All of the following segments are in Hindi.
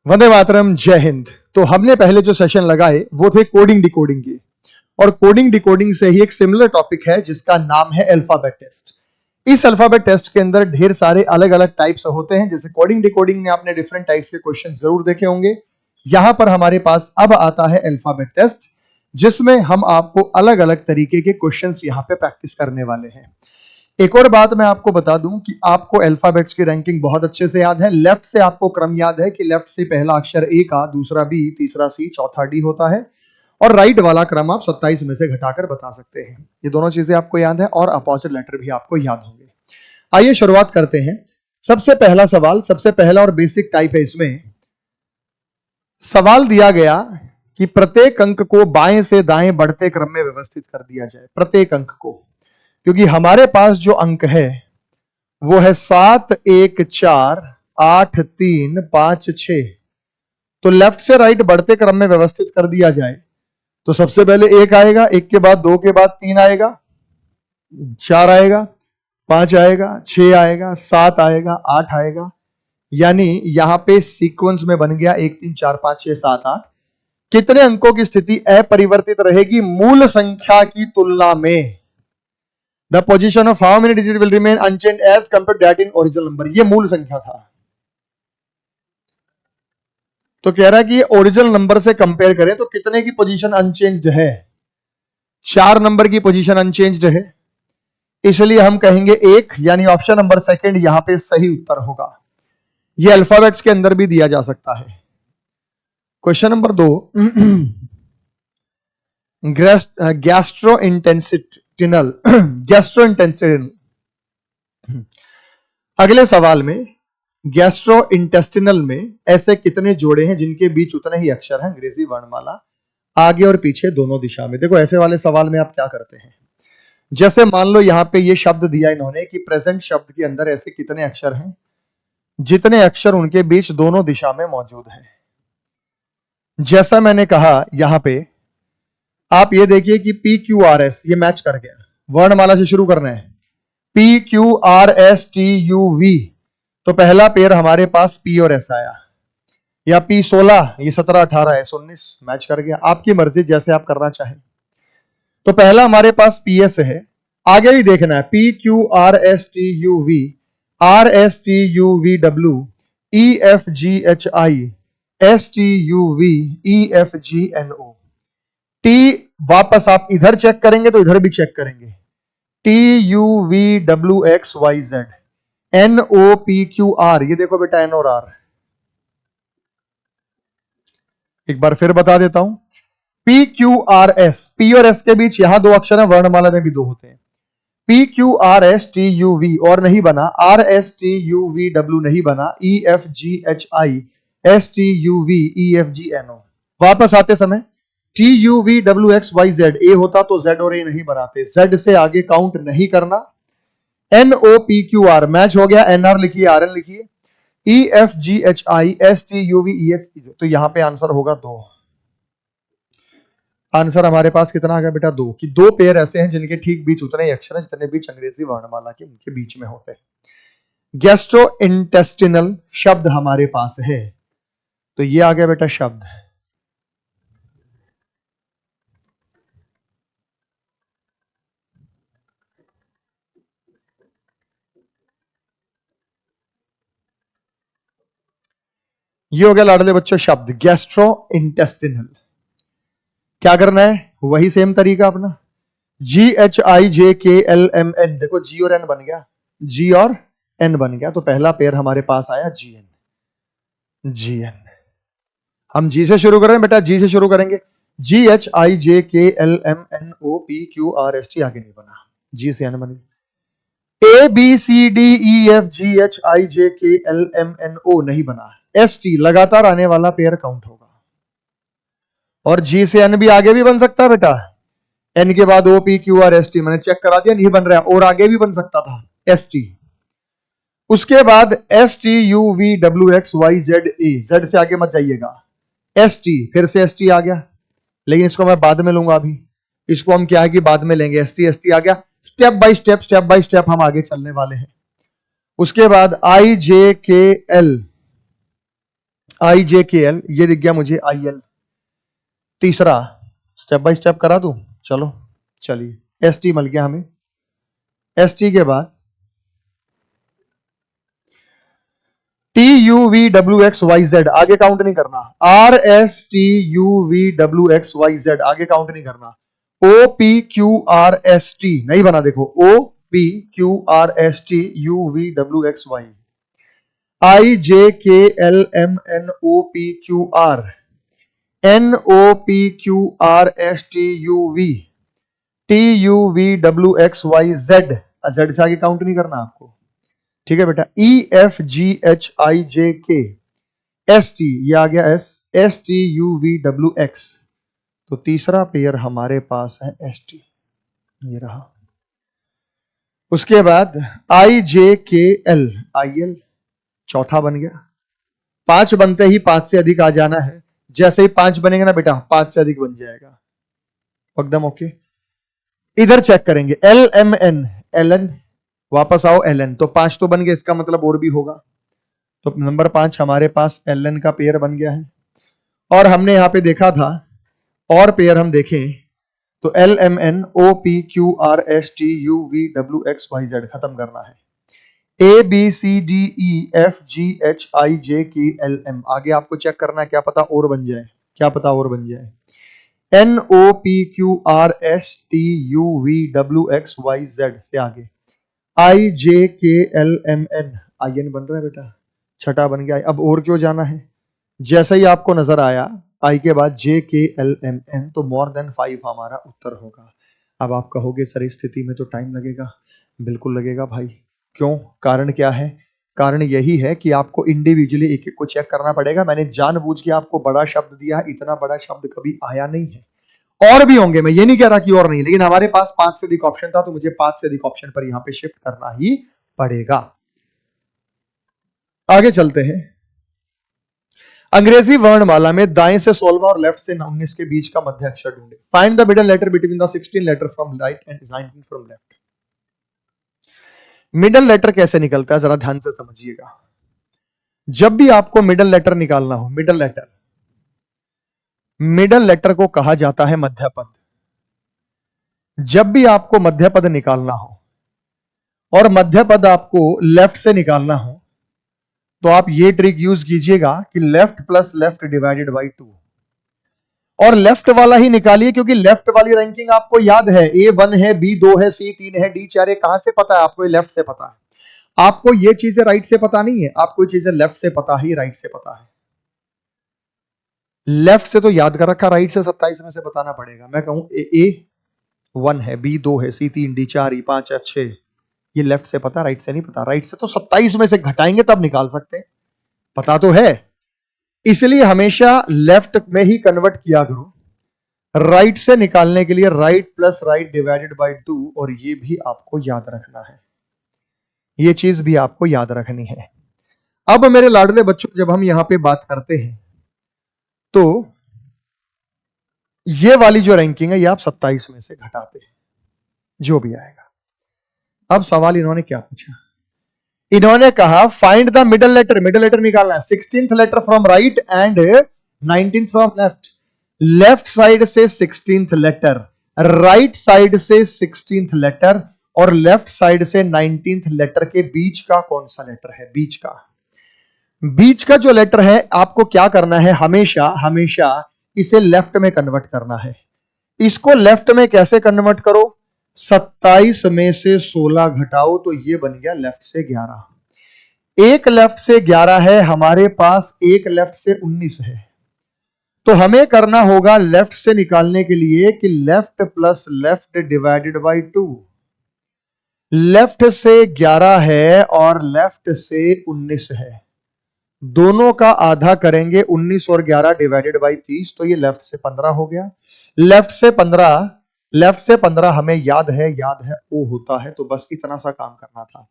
वंदे मातरम, जय हिंद। तो हमने पहले जो सेशन लगाए वो थे कोडिंग डिकोडिंग के, और कोडिंग डिकोडिंग से ही एक सिमिलर टॉपिक है जिसका नाम है अल्फाबेट टेस्ट। इस अल्फाबेट टेस्ट के अंदर ढेर सारे अलग अलग टाइप्स होते हैं। जैसे कोडिंग डिकोडिंग में आपने डिफरेंट टाइप्स के क्वेश्चन जरूर देखे होंगे। यहां पर हमारे पास अब आता है अल्फाबेट टेस्ट, जिसमें हम आपको अलग अलग तरीके के क्वेश्चंस यहां पे प्रैक्टिस करने वाले हैं। एक और बात मैं आपको बता दूं कि आपको अल्फाबेट्स की रैंकिंग बहुत अच्छे से याद है। लेफ्ट से आपको क्रम याद है कि लेफ्ट से पहला अक्षर ए का, दूसरा बी, तीसरा सी, चौथा डी होता है, और राइट वाला क्रम आप 27 में से घटाकर बता सकते हैं। ये दोनों चीजें आपको याद है, और अपोजिट लेटर भी आपको याद होंगे। आइए शुरुआत करते हैं। सबसे पहला सवाल, सबसे पहला और बेसिक टाइप है। इसमें सवाल दिया गया कि प्रत्येक अंक को बाएं से दाएं बढ़ते क्रम में व्यवस्थित कर दिया जाए। प्रत्येक अंक को, क्योंकि हमारे पास जो अंक है वो है 7, 1, 4, 8, 3, 5, 6। तो लेफ्ट से राइट बढ़ते क्रम में व्यवस्थित कर दिया जाए तो सबसे पहले 1 आएगा, 1 के बाद 2 के बाद 3 आएगा, 4 आएगा, 5 आएगा, 6 आएगा, 7 आएगा, 8 आएगा। यानी यहां पे सीक्वेंस में बन गया 1, 3, 4, 5, 6, 7, 8। कितने अंकों की स्थिति अपरिवर्तित रहेगी मूल संख्या की तुलना में? The position of how many digits will remain unchanged as compared to that in original number। ये मूल संख्या था। तो कह रहा है कि ओरिजिनल नंबर से कंपेयर करें तो कितने की पोजीशन अनचेंज्ड है? 4 नंबर की पोजीशन अनचेंज्ड है, इसलिए हम कहेंगे 1, यानी ऑप्शन नंबर सेकंड यहां पे सही उत्तर होगा। यह अल्फाबेट्स के अंदर भी दिया जा सकता है। Question number 2, gastrointestinal. अगले सवाल में गैस्ट्रोइंटेस्टिनल में ऐसे कितने जोड़े हैं जिनके बीच उतने ही अक्षर हैं अंग्रेजी वर्णमाला आगे और पीछे दोनों दिशा में? देखो, ऐसे वाले सवाल में आप क्या करते हैं, जैसे मान लो यहां पे ये शब्द दिया इन्होंने कि प्रेजेंट शब्द के अंदर ऐसे कितने अक्षर हैं जितने अक्षर उनके बीच दोनों दिशा में मौजूद हैं। जैसा मैंने कहा, यहां पे आप ये देखिए कि PQRS ये मैच कर गया। वर्णमाला से शुरू करना है, PQRSTUV। तो पहला पेयर हमारे पास P और S आया, या P16, ये 17, 18, S19 मैच कर गया। आपकी मर्जी, जैसे आप करना चाहें। तो पहला हमारे पास PS है, आगे भी देखना है PQRSTUV, RSTUVW, EFGHI, STUV, EFGNO। T वापस आप इधर चेक करेंगे तो इधर भी चेक करेंगे, TUVWXYZ, NOPQR। ये देखो बेटा, N और R। एक बार फिर बता देता हूं, PQRS, P और S के बीच यहां 2 अक्षर है, वर्णमाला में भी 2 होते हैं। PQRSTUV और नहीं बना, RSTUVW नहीं बना, EFGHI, STUV, EFGNO। वापस आते समय TUVWXYZ, A होता तो Z और A नहीं बनाते, Z से आगे काउंट नहीं करना। NOPQR मैच हो गया, NR लिखिए, RN लिखिए, EFGHI, STUV, EF। तो यहां पे आंसर होगा 2। आंसर हमारे पास कितना आ गया बेटा? 2। कि 2 पेयर ऐसे हैं जिनके ठीक बीच उतने ही अक्षर हैं जितने बीच अंग्रेजी वर्णमाला के उनके बीच में होते हैं। गैस्ट्रोइंटेस्टिनल शब्द हमारे पास है, तो ये आ गया बेटा शब्द। ये हो गया लाडले बच्चों शब्द गैस्ट्रोइंटेस्टिनल। क्या करना है? वही सेम तरीका अपना, GHIJKLMN। देखो G और N बन गया, G और N बन गया। तो पहला पेयर हमारे पास आया GN। हम G से शुरू कर रहे हैं बेटा, G से शुरू करेंगे। GHIJKLMNOPQRST आगे नहीं बना, G से N बन गया। ABCDEFGHIJKLMNO नहीं बना, ST लगातार आने वाला पेयर काउंट होगा। और G से N भी आगे भी बन सकता है बेटा, N के बाद OPQRST मैंने चेक करा दिया, नहीं बन रहा, और आगे भी बन सकता था ST। उसके बाद STUVWXYZA, Z से आगे मत जाइएगा, ST, फिर से ST आ गया, लेकिन इसको मैं बाद में लूंगा। अभी इसको हम क्या है कि बाद में लेंगे। ST आ गया। स्टेप बाय स्टेप हम आगे चलने वाले हैं। उसके बाद IJKL, IJKL, ये दिख गया मुझे IL। तीसरा स्टेप बाय स्टेप करा दूं, चलो चलिए। ST मिल गया हमें। ST के बाद TUVWXYZ, आगे काउंट नहीं करना। RSTUVWXYZ, आगे काउंट नहीं करना। OPQRST नहीं बना, देखो OPQRSTUVWXY, IJKLMNOPQR, NOPQRSTUV, TUVWXYZ, Z से आगे काउंट नहीं करना आपको, ठीक है बेटा। EFGHIJK ST, ये आ गया S, STUVWX। तो तीसरा पेयर हमारे पास है ST, ये रहा। उसके बाद IJKL IL, चौथा बन गया। 5 बनते ही 5 से अधिक आ जाना है। जैसे ही 5 बनेगा ना बेटा, 5 से अधिक बन जाएगा, एकदम ओके। इधर चेक करेंगे LMN, LN, वापस आओ LN, तो 5 तो बन गया, इसका मतलब और भी होगा। तो नंबर 5 हमारे पास LN का पेयर बन गया है। और हमने यहां पे देखा था, और पेयर हम देखें तो LMN OPQRSTUVWXYZ खत्म करना है। ABCDEFGHIJKLM, आगे आपको चेक करना है, क्या पता और बन जाए, क्या पता और बन जाए। NOPQRSTUVWXYZ से आगे IJKLMN, IN बन रहा है बेटा, छठा बन गया। अब और क्यों जाना है, जैसे ही आपको नजर आया I के बाद JKLMN, तो मोर देन 5 हमारा उत्तर होगा। अब आप कहोगे सर इस स्थिति में तो टाइम लगेगा, बिल्कुल लगेगा भाई। क्यों, कारण क्या है? कारण यही है कि आपको इंडिविजुअली एक एक को चेक करना पड़ेगा। मैंने जानबूझ के आपको बड़ा शब्द दिया है, इतना बड़ा शब्द कभी आया नहीं है। और भी होंगे, मैं ये नहीं कह रहा कि और नहीं, लेकिन हमारे पास 5 से अधिक ऑप्शन था, तो मुझे 5 से अधिक ऑप्शन पर यहां पे शिफ्ट करना ही पड़ेगा। आगे चलते हैं। अंग्रेजी वर्णमाला में दाएं से 16 और लेफ्ट से 19 के बीच का मध्य अक्षर ढूंढे। Find the middle letter between the 16 letter from right end 19 from left. Middle letter कैसे निकलता है, जरा ध्यान से समझिएगा। जब भी आपको मिडल लेटर निकालना हो, मिडल लेटर को कहा जाता है मध्य पद। जब भी आपको मध्य पद निकालना हो और मध्य पद आपको लेफ्ट से निकालना हो, तो आप ये ट्रिक यूज कीजिएगा कि left plus left divided by 2, और लेफ्ट वाला ही निकालिए, क्योंकि लेफ्ट वाली रैंकिंग आपको याद है, A1 है, B2 है, C3 है, D4 है। कहां से पता है आपको? ये लेफ्ट से पता है। आपको ये चीजें राइट से पता नहीं है, आपको ये चीजें लेफ्ट से पता ही, राइट से पता है। लेफ्ट से तो याद कर रखा, राइट से 27 में से बताना पड़ेगा। मैं कहूं A1 है, B2 है, C3, D4, E5, F6, ये लेफ्ट से पता, राइट से नहीं पता। राइट से तो 27 में से घटाएंगे तब निकाल सकते हैं, पता तो है। इसलिए हमेशा लेफ्ट में ही कन्वर्ट किया करो। राइट से निकालने के लिए right plus right divided by 2, और ये भी आपको याद रखना है, ये चीज भी आपको याद रखनी है। अब मेरे लाडले बच्चों, जब हम यहां पे बात करते हैं तो ये वाली जो रैंकिंग है, ये आप 27 में से घटाते हैं, जो भी आएगा। अब सवाल इन्होंने क्या पूछा? इन्होंने कहा find the middle letter, middle letter निकालना है। 16th letter from right end 19th from left. Left side से 16th लेटर, राइट साइड से 16th लेटर, और लेफ्ट साइड से 19th लेटर के बीच का कौन सा लेटर है? बीच का जो लेटर है, आपको क्या करना है, हमेशा इसे लेफ्ट में कन्वर्ट करना है। इसको लेफ्ट में कैसे कन्वर्ट करो? 27 में से 16 घटाओ, तो ये बन गया लेफ्ट से 11। एक लेफ्ट से 11 है हमारे पास, एक लेफ्ट से 19 है। तो हमें करना होगा लेफ्ट से निकालने के लिए कि left plus left divided by 2। Left से 11 है और लेफ्ट से 19 है, दोनों का आधा करेंगे, 19 और 11 डिवाइडेड बाई 30, तो ये लेफ्ट से 15 हो गया। लेफ्ट से 15 हमें याद है ओ होता है, तो बस इतना सा काम करना था।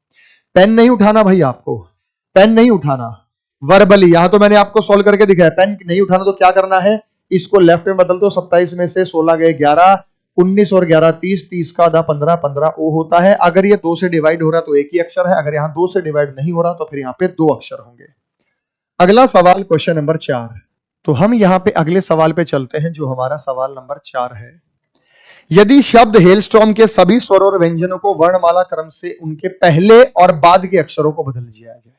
पेन नहीं उठाना भाई, आपको पेन नहीं उठाना, वर्बली यहां तो मैंने आपको सॉल्व करके दिखाया। पेन नहीं उठाना तो क्या करना है, इसको लेफ्ट में बदल दो। 27 में से 16 गए 11, 19 और 11 30, 30 का आधा 15, 15 ओ होता है। अगर ये 2 से डिवाइड हो रहा तो एक ही अक्षर है, अगर यहां 2 से डिवाइड नहीं हो रहा तो फिर यहां पे 2 अक्षर होंगे। अगला सवाल क्वेश्चन नंबर 4। तो हम यहां पे अगले सवाल पे चलते हैं, जो हमारा सवाल नंबर 4 है। यदि शब्द हेलस्टॉर्म के सभी स्वर और व्यंजनों को वर्णमाला क्रम से उनके पहले और बाद के अक्षरों को बदल दिया जाए।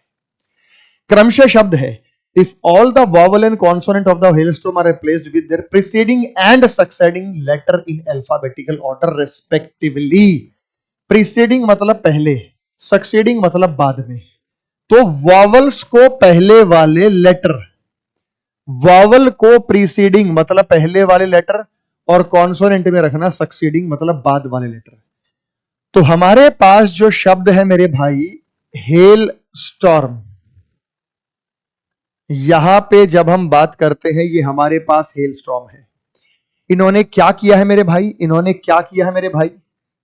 क्रमशः शब्द है, if all the vowel and consonant of the hailstorm are replaced with their preceding and succeeding letter in alphabetical order respectively। preceding मतलब पहले, succeeding मतलब बाद में। तो वॉवल्स को पहले वाले लेटर, वॉवल को प्रीसीडिंग मतलब पहले वाले लेटर, और कॉन्सोनेंट में रखना सक्सीडिंग मतलब बाद वाले लेटर। तो हमारे पास जो शब्द है मेरे भाई, हेल स्टॉर्म, यहां पे जब हम बात करते हैं, ये हमारे पास हेल स्टॉर्म है। इन्होंने क्या किया है मेरे भाई, इन्होंने क्या किया है मेरे भाई,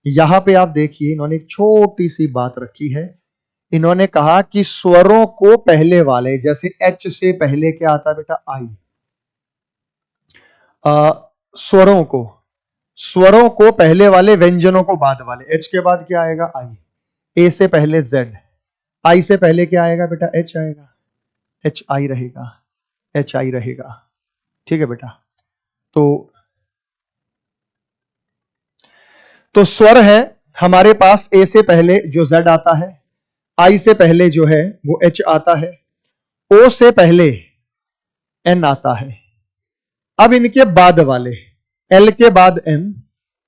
यहां पे आप देखिए, इन्होंने एक छोटी सी बात रखी है। इन्होंने कहा कि स्वरों को पहले वाले, जैसे एच से पहले क्या आता है बेटा, आई। स्वरों को, स्वरों को पहले वाले, व्यंजनों को बाद वाले। एच के बाद क्या आएगा, आई। ए से पहले जेड, आई से पहले क्या आएगा बेटा, एच आएगा। एच आई रहेगा, एच आई रहेगा। ठीक है बेटा। तो स्वर है हमारे पास, ए से पहले जो जेड आता है, आई से पहले जो है वो एच आता है, ओ से पहले एन आता है। अब इनके बाद वाले, एल के बाद एम,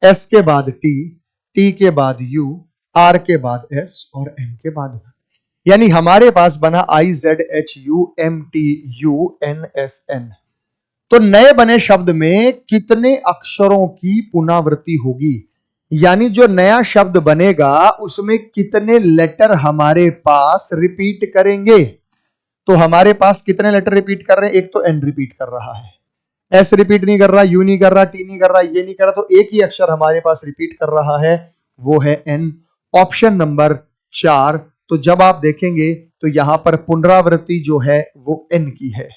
एस के बाद टी, टी के बाद यू, आर के बाद एस और एम के बाद, यानी हमारे पास बना I Z H U M T U N S N. तो नए बने शब्द में कितने अक्षरों की पुनरावृत्ति होगी, यानी जो नया शब्द बनेगा उसमें कितने लेटर हमारे पास रिपीट करेंगे। तो हमारे पास कितने लेटर रिपीट कर रहे हैं, एक तो एन रिपीट कर रहा है, एस रिपीट नहीं कर रहा, यू नहीं कर रहा, टी नहीं कर रहा, ये नहीं कर रहा, तो एक ही अक्षर हमारे पास रिपीट कर रहा है, वो है एन। Option number 4। तो जब आप देखेंगे तो यहां पर पुनरावृत्ति जो है वो एन की है,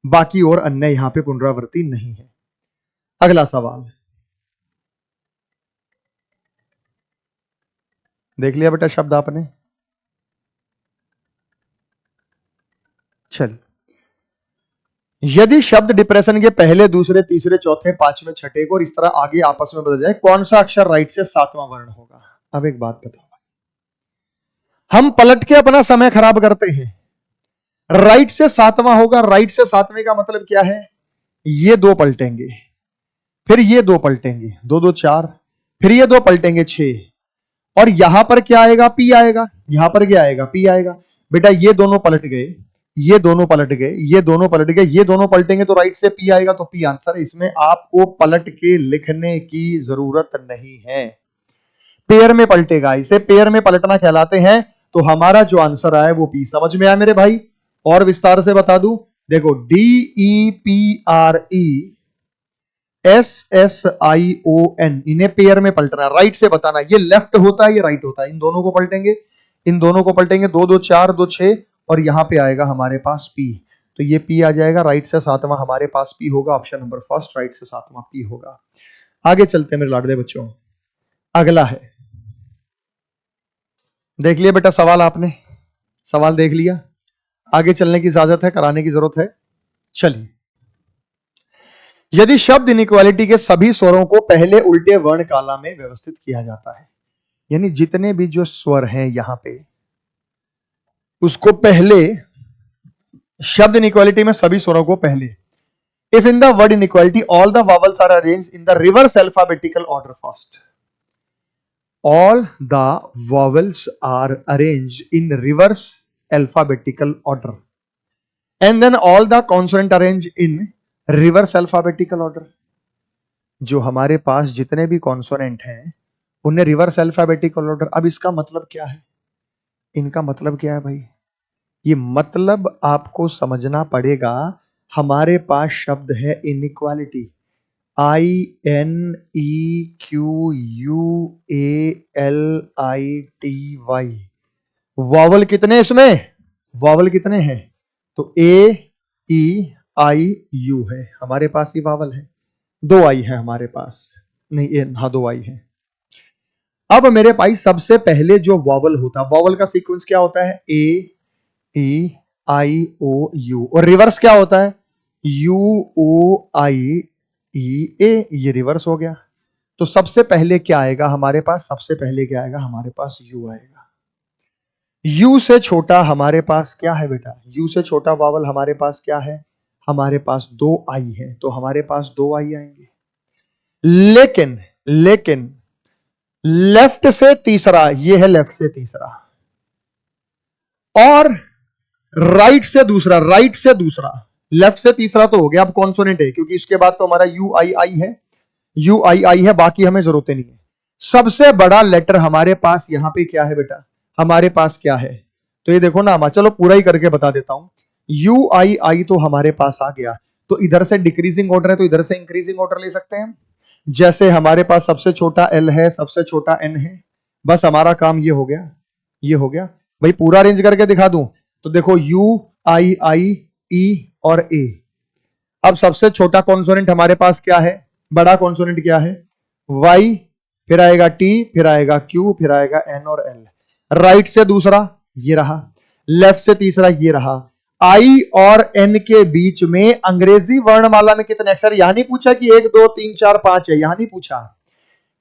बाकी और अन्य यहां पे पुनरावृत्ति नहीं है। अगला सवाल देख लिया बेटा शब्द आपने, चल। यदि शब्द डिप्रेशन के पहले, दूसरे, तीसरे, चौथे, पांचवें, छठे को और इस तरह आगे आपस में बदल जाए, कौन सा अक्षर राइट से सातवां वर्ण होगा। अब एक बात बताओ, हम पलट के अपना समय खराब करते हैं। राइट से सातवां होगा, राइट से सातवें का मतलब क्या है, ये दो पलटेंगे, फिर ये दो पलटेंगे, दो दो चार, फिर ये दो पलटेंगे 6, और यहां पर क्या आएगा, पी आएगा। यहां पर क्या आएगा, पी आएगा। बेटा ये दोनों पलट गए, ये दोनों पलट गए, ये दोनों पलट गए, ये दोनों पलटेंगे तो राइट से पी आएगा, तो पी आंसर है। इसमें आपको पलट के लिखने की जरूरत नहीं है, पेयर में पलटेगा, इसे पेयर में पलटना कहलाते हैं। तो हमारा जो आंसर आया वो पी। समझ में आया मेरे भाई, और विस्तार से बता दूं, देखो D E P R E S S I O N, इन्हें पेयर में पलटना, राइट से बताना, ये लेफ्ट होता है ये राइट होता है, इन दोनों को पलटेंगे, इन दोनों को पलटेंगे, दो दो चार, दो 6, और यहां पे आएगा हमारे पास पी। तो ये पी आ जाएगा, राइट से सातवां हमारे पास पी होगा, ऑप्शन नंबर फर्स्ट, राइट से सातवां पी होगा। आगे चलते हैं मेरे लाडले बच्चों, अगला है, देख लिया बेटा सवाल आपने, सवाल देख लिया, आगे चलने की इजाजत है, कराने की जरूरत है। चलिए, यदि शब्द इनइक्वालिटी के सभी स्वरों को पहले उल्टे वर्ण काला में व्यवस्थित किया जाता है, यानी जितने भी जो स्वर हैं यहां पे, उसको पहले, शब्द इनइक्वालिटी में सभी स्वरों को पहले, if in the word inequality all the vowels are arranged in the reverse alphabetical order first, all the vowels are arranged in reverse alphabetical order and then all the consonant arranged in reverse alphabetical order। जो हमारे पास जितने भी कॉन्सोनेंट हैं उन्हें रिवर्स अल्फाबेटिकल ऑर्डर। अब इसका मतलब क्या है, इनका मतलब क्या है भाई, ये मतलब आपको समझना पड़ेगा। हमारे पास शब्द है inequality, I N E Q U A L I T Y, vowel कितने इसमें, वॉवल कितने हैं, तो ए ई आई यू है हमारे पास, ये वॉवल है, दो आई है हमारे पास, नहीं हाँ दो आई है। अब मेरे भाई सबसे पहले जो वॉवल होता है, वॉवल का सीक्वेंस क्या होता है, ए ई IOU, और रिवर्स क्या होता है? UOIEA, ये रिवर्स हो गया। तो सबसे पहले क्या आएगा हमारे पास? सबसे पहले क्या आएगा हमारे पास? U आएगा। U से छोटा हमारे पास क्या है बेटा? U से छोटा वावल हमारे पास क्या है? हमारे पास 2 I है, तो हमारे पास 2 I आएंगे। लेकिन लेफ्ट से तीसरा, ये है लेफ्ट से तीसरा, और राइट से दूसरा, राइट से दूसरा। लेफ्ट से तीसरा तो हो गया, अब कॉन्सोनेंट है, क्योंकि इसके बाद तो हमारा UII है, UII है, बाकी हमें जरूरत नहीं है। सबसे बड़ा लेटर हमारे पास यहां पे क्या है बेटा? हमारे पास क्या है? तो ये देखो ना, चलो पूरा ही करके बता देता हूं। UII तो हमारे पास आ गया, तो इधर से डिक्रीजिंग ऑर्डर है, तो इधर से इंक्रीजिंग ऑर्डर ले सकते हैं। जैसे हमारे पास सबसे छोटा L है, सबसे छोटा N है, बस हमारा काम ये हो गया, ये हो गया। भाई पूरा अरेंज करके दिखा दूं तो देखो UII, E और A। अब सबसे छोटा कॉन्सोनेंट हमारे पास क्या है? बड़ा कॉन्सोनेंट क्या है? Y, फिर आएगा T, फिर आएगा Q, फिर आएगा N और L। राइट से दूसरा ये रहा, लेफ्ट से तीसरा ये रहा। I और N के बीच में अंग्रेजी वर्णमाला में कितने अक्षर? यहां नहीं पूछा कि 1 2 3 4 5 है, यहां नहीं पूछा,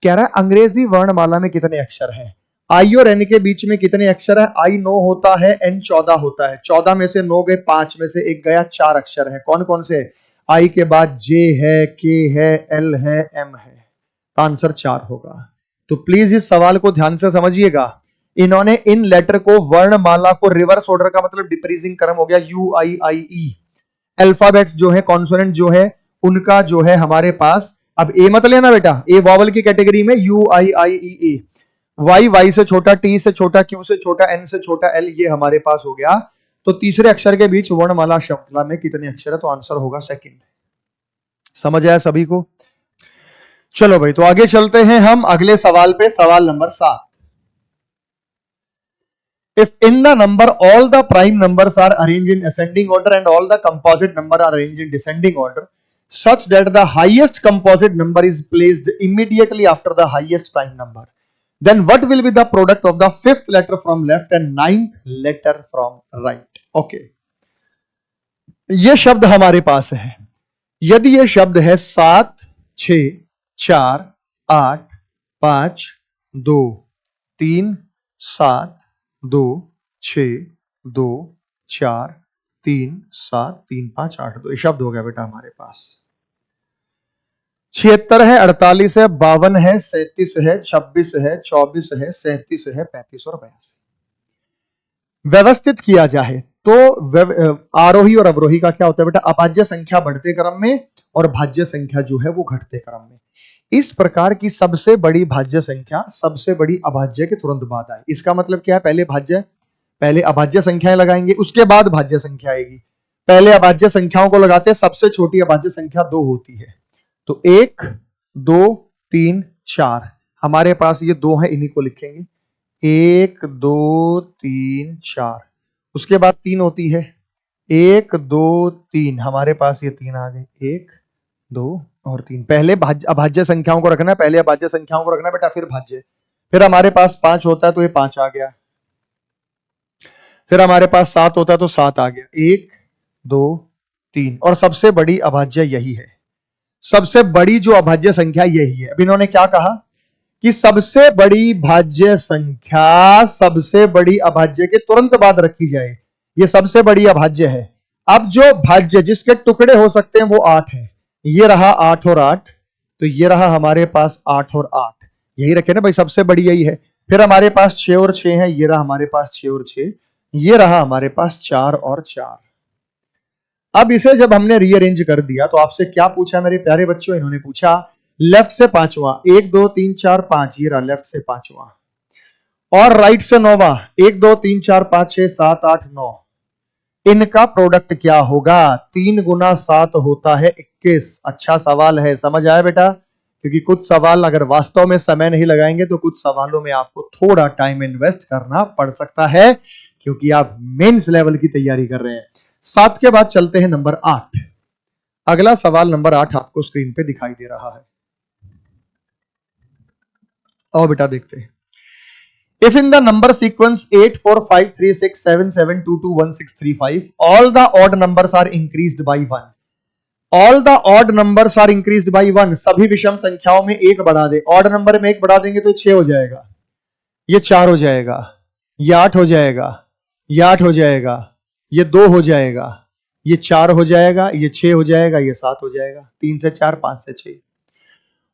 कह रहा है अंग्रेजी वर्णमाला में कितने अक्षर हैं। I और N के बीच में कितने अक्षर है? I 9 होता है, N 14 होता है। 14 में से 9 गए, 5 में से 1 गया, 4 अक्षर है। कौन कौन से? I के बाद J है, K है, L है, M है। आंसर 4 होगा। तो प्लीज इस सवाल को ध्यान से समझिएगा। इन्होंने इन लेटर को, वर्णमाला को रिवर्स ऑर्डर का मतलब डिक्रीजिंग क्रम हो गया, UIIE। अल्फाबेट्स जो है, कॉन्सोनेंट जो है, उनका जो है हमारे पास, अब ए मत लेना बेटा, ए वॉवल की कैटेगरी में, UIIEA। Y से छोटा, T से छोटा, Q से छोटा, N से छोटा, L, ये हमारे पास हो गया। तो तीसरे अक्षर के बीच वर्णमाला श्रृंखला में कितने अक्षर है? तो आंसर होगा सेकंड। समझ आया सभी को? चलो भाई, तो आगे चलते हैं हम अगले सवाल पे, सवाल number 7। If in the number all the prime numbers are arranged in ascending order and all the composite number are arranged in descending order, such that the highest composite number is placed immediately after the highest prime number, then what will be the product of the 5th letter from left and 9th letter from right? Okay, ये शब्द हमारे पास है। यदि ये शब्द है 7 6 4 8 5 2 3 7 2 6 2 4 3 7 3 5 8 2, ये शब्द हो गया बेटा हमारे पास। 76 है, 48 है, 52 है, 37 है, 26 है, 24 है, 37 है, 35 और 82। व्यवस्थित किया जाए तो आरोही और अवरोही का क्या होता है बेटा? अभाज्य संख्या बढ़ते क्रम में और भाज्य संख्या जो है वो घटते क्रम में। इस प्रकार की सबसे बड़ी भाज्य संख्या सबसे बड़ी अभाज्य के तुरंत बाद आए। इसका मतलब क्या है? पहले अभाज्य संख्याएं लगाएंगे, उसके बाद भाज्य संख्या आएगी। पहले अभाज्य संख्याओं को लगाते हैं, सबसे छोटी अभाज्य संख्या 2 होती है। तो 1 2 3 4 हमारे पास ये 2 है, इन्हीं को लिखेंगे 1 2 3 4। उसके बाद 3 होती है, 1 2 3, हमारे पास ये 3 आ गए, 1 2 और 3। पहले अभाज्य संख्याओं को रखना, पहले अभाज्य संख्याओं को रखना बेटा, फिर भाज्य। फिर हमारे पास 5 होता है तो ये 5 आ गया। फिर हमारे पास 7 होता है तो 7 आ गया, 1 2 3। और सबसे बड़ी अभाज्य यही है, सबसे बड़ी जो अभाज्य संख्या यही है। अब इन्होंने क्या कहा कि सबसे बड़ी भाज्य संख्या सबसे बड़ी अभाज्य के तुरंत बाद रखी जाए, ये सबसे बड़ी अभाज्य है। अब जो भाज्य जिसके टुकड़े हो सकते हैं वो 8 है, ये रहा 8 और 8, तो ये रहा हमारे पास 8 और 8, यही रखे ना भाई, सबसे बड़ी यही है। फिर हमारे पास 6 और 6 है, ये रहा हमारे पास 6 और 6, ये रहा हमारे पास 4 और 4। अब इसे जब हमने रीअरेंज कर दिया तो आपसे क्या पूछा मेरे प्यारे बच्चों? इन्होंने पूछा लेफ्ट से 5वां, 1 2 3 4 5, ये रहा लेफ्ट से 5वां, और राइट से 9वां, 1 2 3 4 5 6 7 8 9, इनका प्रोडक्ट क्या होगा? 3 गुना 7 होता है 21। अच्छा सवाल है, समझ आया बेटा? क्योंकि कुछ सवाल अगर वास्तव में समय नहीं लगाएंगे तो कुछ सवालों में आपको थोड़ा टाइम इन्वेस्ट करना पड़ सकता है, क्योंकि आप मेंस लेवल की तैयारी कर रहे हैं। 7 के बाद चलते हैं नंबर 8। अगला सवाल नंबर 8 आपको स्क्रीन पे दिखाई दे रहा है। आओ बेटा देखते हैं। If in the number sequence 8, 4, 5, 3, 6, 7, 7, 2, 2, 1, 6, 3, 5, all the odd numbers are increased by 1. All the odd numbers are increased by 1. सभी विषम संख्याओं में एक बढ़ा दे. ऑड नंबर में एक बढ़ा देंगे तो 6 हो जाएगा, ये 4 हो जाएगा, ये 8 हो जाएगा, ये 8 हो जाएगा, ये 2 हो जाएगा, ये 4 हो जाएगा, ये 6 हो जाएगा, ये 7 हो जाएगा. 3 से 4, 5 से 6.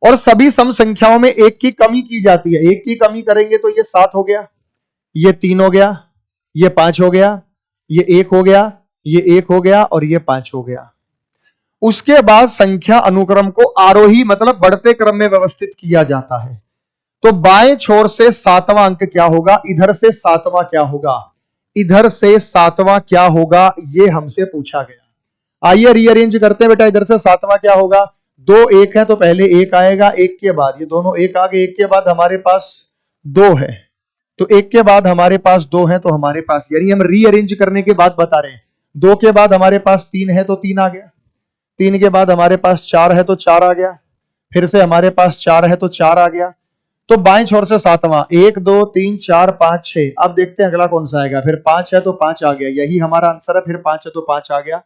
और सभी सम संख्याओं में एक की कमी की जाती है. एक की कमी करेंगे तो ये 7 हो गया, ये 3 हो गया, ये 5 हो गया, ये 1 हो गया, ये 1 हो गया और ये 5 हो गया. उसके बाद संख्या अनुक्रम को आरोही मतलब बढ़ते क्रम में व्यवस्थित किया जाता है. तो बाएं छोर से 7वां अंक क्या होगा, इधर से 7वां क्या होगा, इधर से 7वां क्या होगा, ये हमसे पूछा गया. आइए रीअरेंज करते हैं बेटा. इधर से 7वां क्या होगा, 2 1 है तो पहले 1 आएगा, 1 के बाद ये दोनों 1 आ गए, 1 के बाद हमारे पास 2 है, तो 1 के बाद हमारे पास 2 है, तो हमारे पास यानी हम रीअरेंज करने के बाद बता रहे हैं. 2 के बाद हमारे पास 3 है तो 3 आ गया, 3 के बाद हमारे पास 4 है तो 4 आ गया, फिर से हमारे पास 4 है तो 4 आ गया. तो बाएं छोर से 7वां 1 2 3 4 5 6. अब देखते हैं अगला कौन सा आएगा. फिर 5 है तो 5 आ गया, यही हमारा आंसर है. फिर 5 है तो 5 आ गया,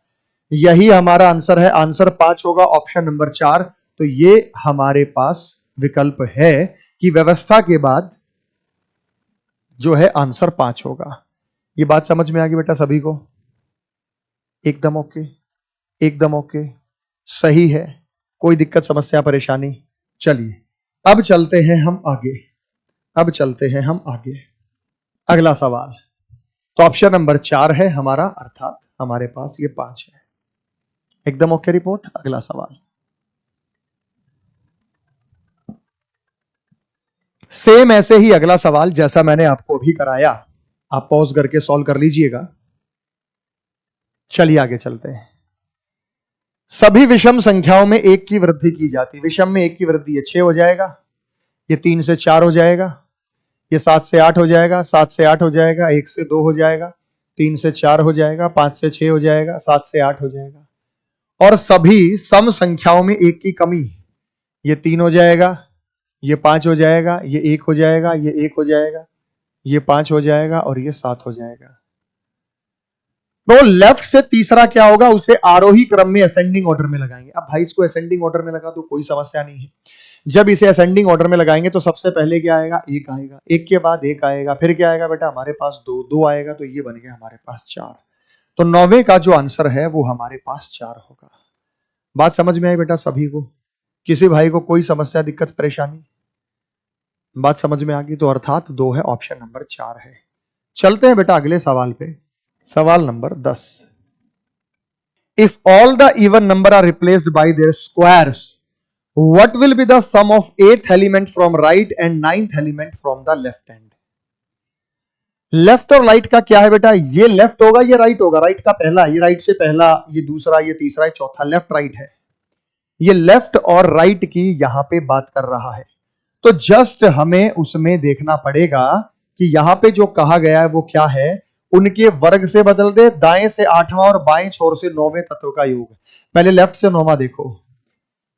यही हमारा आंसर है. आंसर 5 होगा, ऑप्शन नंबर 4. तो ये हमारे पास विकल्प है कि व्यवस्था के बाद जो है आंसर 5 होगा. ये बात समझ में आ गई बेटा सभी को? एकदम ओके, एकदम ओके, सही है, कोई दिक्कत समस्या परेशानी? चलिए अब चलते हैं हम आगे, अब चलते हैं हम आगे. अगला सवाल तो ऑप्शन नंबर 4 है हमारा, अर्थात हमारे पास ये 5 है. एकदम ओके रिपोर्ट. अगला सवाल सेम ऐसे ही अगला सवाल जैसा मैंने आपको अभी कराया, आप पॉज करके सॉल्व कर लीजिएगा. चलिए आगे चलते हैं. सभी विषम संख्याओं में एक की वृद्धि की जाती है. विषम में एक की वृद्धि है, 6 हो जाएगा, ये 3 से 4 हो जाएगा, ये 7 से 8 हो जाएगा, 7 से 8 हो जाएगा, 1 से 2 हो जाएगा, 3 से 4 हो जाएगा, 5 से 6 हो जाएगा, 7 से 8 हो जाएगा. और सभी सम संख्याओं में एक की कमी, ये 3 हो जाएगा, ये 5 हो जाएगा, ये 1 हो जाएगा, ये 1 हो जाएगा, ये 5 हो जाएगा और ये 7 हो जाएगा. तो लेफ्ट से तीसरा क्या होगा, उसे आरोही क्रम में असेंडिंग ऑर्डर में लगाएंगे. अब भाई इसको असेंडिंग ऑर्डर में लगा तो कोई समस्या नहीं है. जब इसे असेंडिंग ऑर्डर में लगाएंगे तो सबसे पहले क्या आएगा, 1 आएगा, 1 के बाद 1 आएगा, फिर क्या आएगा बेटा हमारे पास 2, 2 आएगा, तो ये बन गया हमारे पास 4. तो 9वें का जो आंसर है वो हमारे पास 4 होगा. बात समझ में आई बेटा सभी को? किसी भाई को कोई समस्या दिक्कत परेशानी? बात समझ में आ गई? तो अर्थात 2 है, ऑप्शन नंबर 4 है. चलते हैं बेटा अगले सवाल पे. सवाल number 10. If all the even number are replaced by their squares, what will be the sum of 8th element from right and 9th element from the left hand? Left और राइट का क्या है बेटा, ये लेफ्ट होगा, ये राइट होगा. राइट का पहला, ये राइट से पहला, ये दूसरा, ये तीसरा, ये चौथा. लेफ्ट राइट है, ये लेफ्ट और राइट की यहां पे बात कर रहा है. तो जस्ट हमें उसमें देखना पड़ेगा कि यहां पे जो कहा गया है वो क्या है. उनके वर्ग से बदल दे, दाएं से 8वां और बाएं छोर से 9वें तत्व का योग. पहले लेफ्ट से 9वां देखो,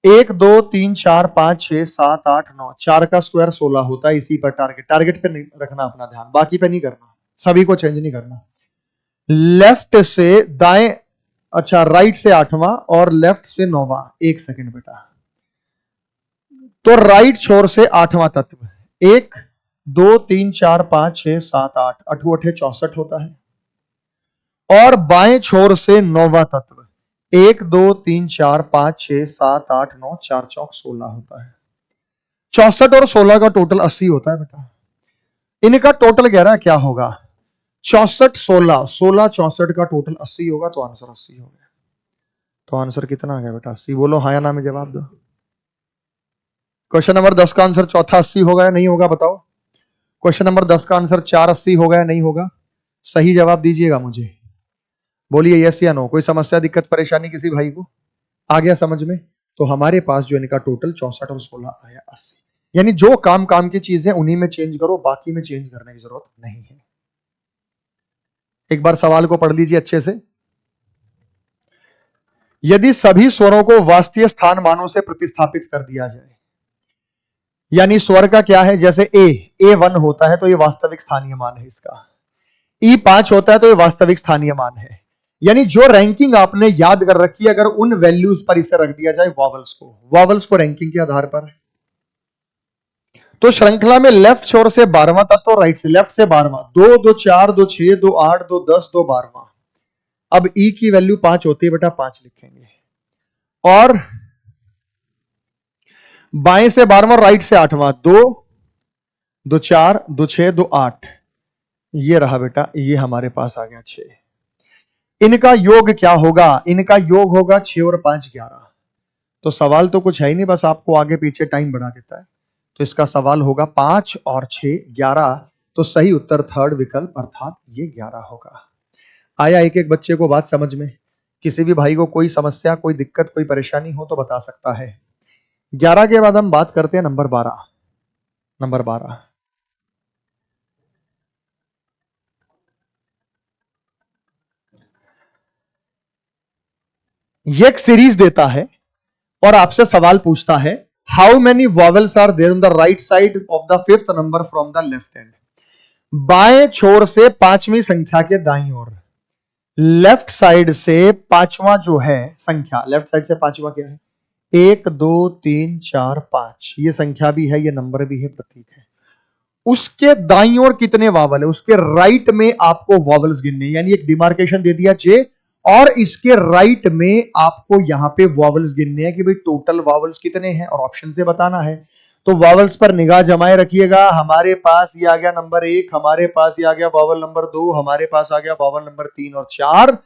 1 2 3 4 5 6 7 8 9, 4 का स्क्वायर 16 होता है. इसी पर टारगेट, टारगेट पे नहीं रखना अपना ध्यान, बाकी पे नहीं करना, सभी को चेंज नहीं करना. लेफ्ट से दाएं, अच्छा राइट से 8वां और लेफ्ट से 9वां. 1 सेकंड बेटा. तो राइट छोर से 8वां तत्व 1 2 3 4 5 6 7 8, 8 8 64 होता है. और बाएं छोर से 9वां तत्व 1 2 3 4 5 6 7 8 9, 4 चौक 16 होता है. 64 और 16 का टोटल 80 होता है बेटा. इनका टोटल कह रहा है क्या होगा, 64 16, 16 64 का टोटल 80 होगा. तो आंसर 80 हो गया. तो आंसर कितना आ गया बेटा, 80. बोलो हाँ या ना में जवाब दो. क्वेश्चन नंबर 10 का आंसर चौथा 80 होगा या नहीं होगा बताओ. क्वेश्चन नंबर 10 का आंसर 4 80 होगा या नहीं होगा? सही जवाब दीजिएगा मुझे, बोलिए यस या नो. कोई समस्या दिक्कत परेशानी किसी भाई को? आ गया समझ में? तो हमारे पास जो इनका टोटल 64 और 16 आया 80. यानी जो काम काम की चीज है उन्हीं में चेंज करो, बाकी में चेंज करने की जरूरत नहीं है. एक बार सवाल को पढ़ लीजिए अच्छे से. यदि सभी स्वरों को वास्तविक स्थान मानों से प्रतिस्थापित कर दिया जाए, यानी स्वर का क्या है, जैसे ए 1 होता है तो ये वास्तविक स्थानीय मान है इसका, ई 5 होता है तो ये वास्तविक स्थानीय मान है। यानी जो रैंकिंग आपने याद कर रखी है, अगर उन वैल्यूज पर इसे रख दिया जाए वॉवल्स को रैंकिंग के आधार पर, तो श्रृंखला में लेफ्ट छोर से 12वां तक, तो राइट से लेफ्ट से 12वां, 2 2 4 2 6 2 8 2 10 2 12वां। अब ई की वैल्यू 5 होती है बेटा, 5 लिखेंगे, और बाएं से 12वां, राइट से 8वां, 2 2 4 2 6 2 8, ये रहा बेटा, ये हमारे पास आ गया 6। इनका योग क्या होगा, इनका योग होगा 6 और 5 11। तो सवाल तो कुछ है ही नहीं, बस आपको आगे पीछे टाइम बढ़ा देता है। तो इसका सवाल होगा 5 और 6 11, तो सही उत्तर थर्ड विकल्प अर्थात ये 11 होगा। आया एक एक बच्चे को बात समझ में? किसी भी भाई को कोई समस्या, कोई दिक्कत, कोई परेशानी हो तो बता सकता है। 11 के बाद हम बात करते हैं नंबर 12। नंबर 12 ये एक सीरीज देता है और आपसे सवाल पूछता है, how many vowels are there on the right side of the fifth number from the left hand. बाएं छोर से पांचवी संख्या के दाईं ओर, लेफ्ट साइड से पांचवा जो है संख्या, लेफ्ट साइड से पांचवा क्या है, 1 2 3 4 5, ये संख्या भी है, ये नंबर भी है, प्रतीक है। उसके दाईं ओर कितने वावल है, उसके राइट में आपको वावल्स गिनने, यानी एक डिमार्केशन दे दिया जे, और इसके राइट में आपको यहां पे वावल्स गिनने हैं कि भाई टोटल वावल्स कितने हैं और ऑप्शन से बताना है। तो वावल्स पर निगाह जमाए रखिएगा। हमारे पास ये आ गया नंबर 1, हमारे पास ये आ गया वावल नंबर 2, हमारे पास आ गया वावल नंबर 3 और 4,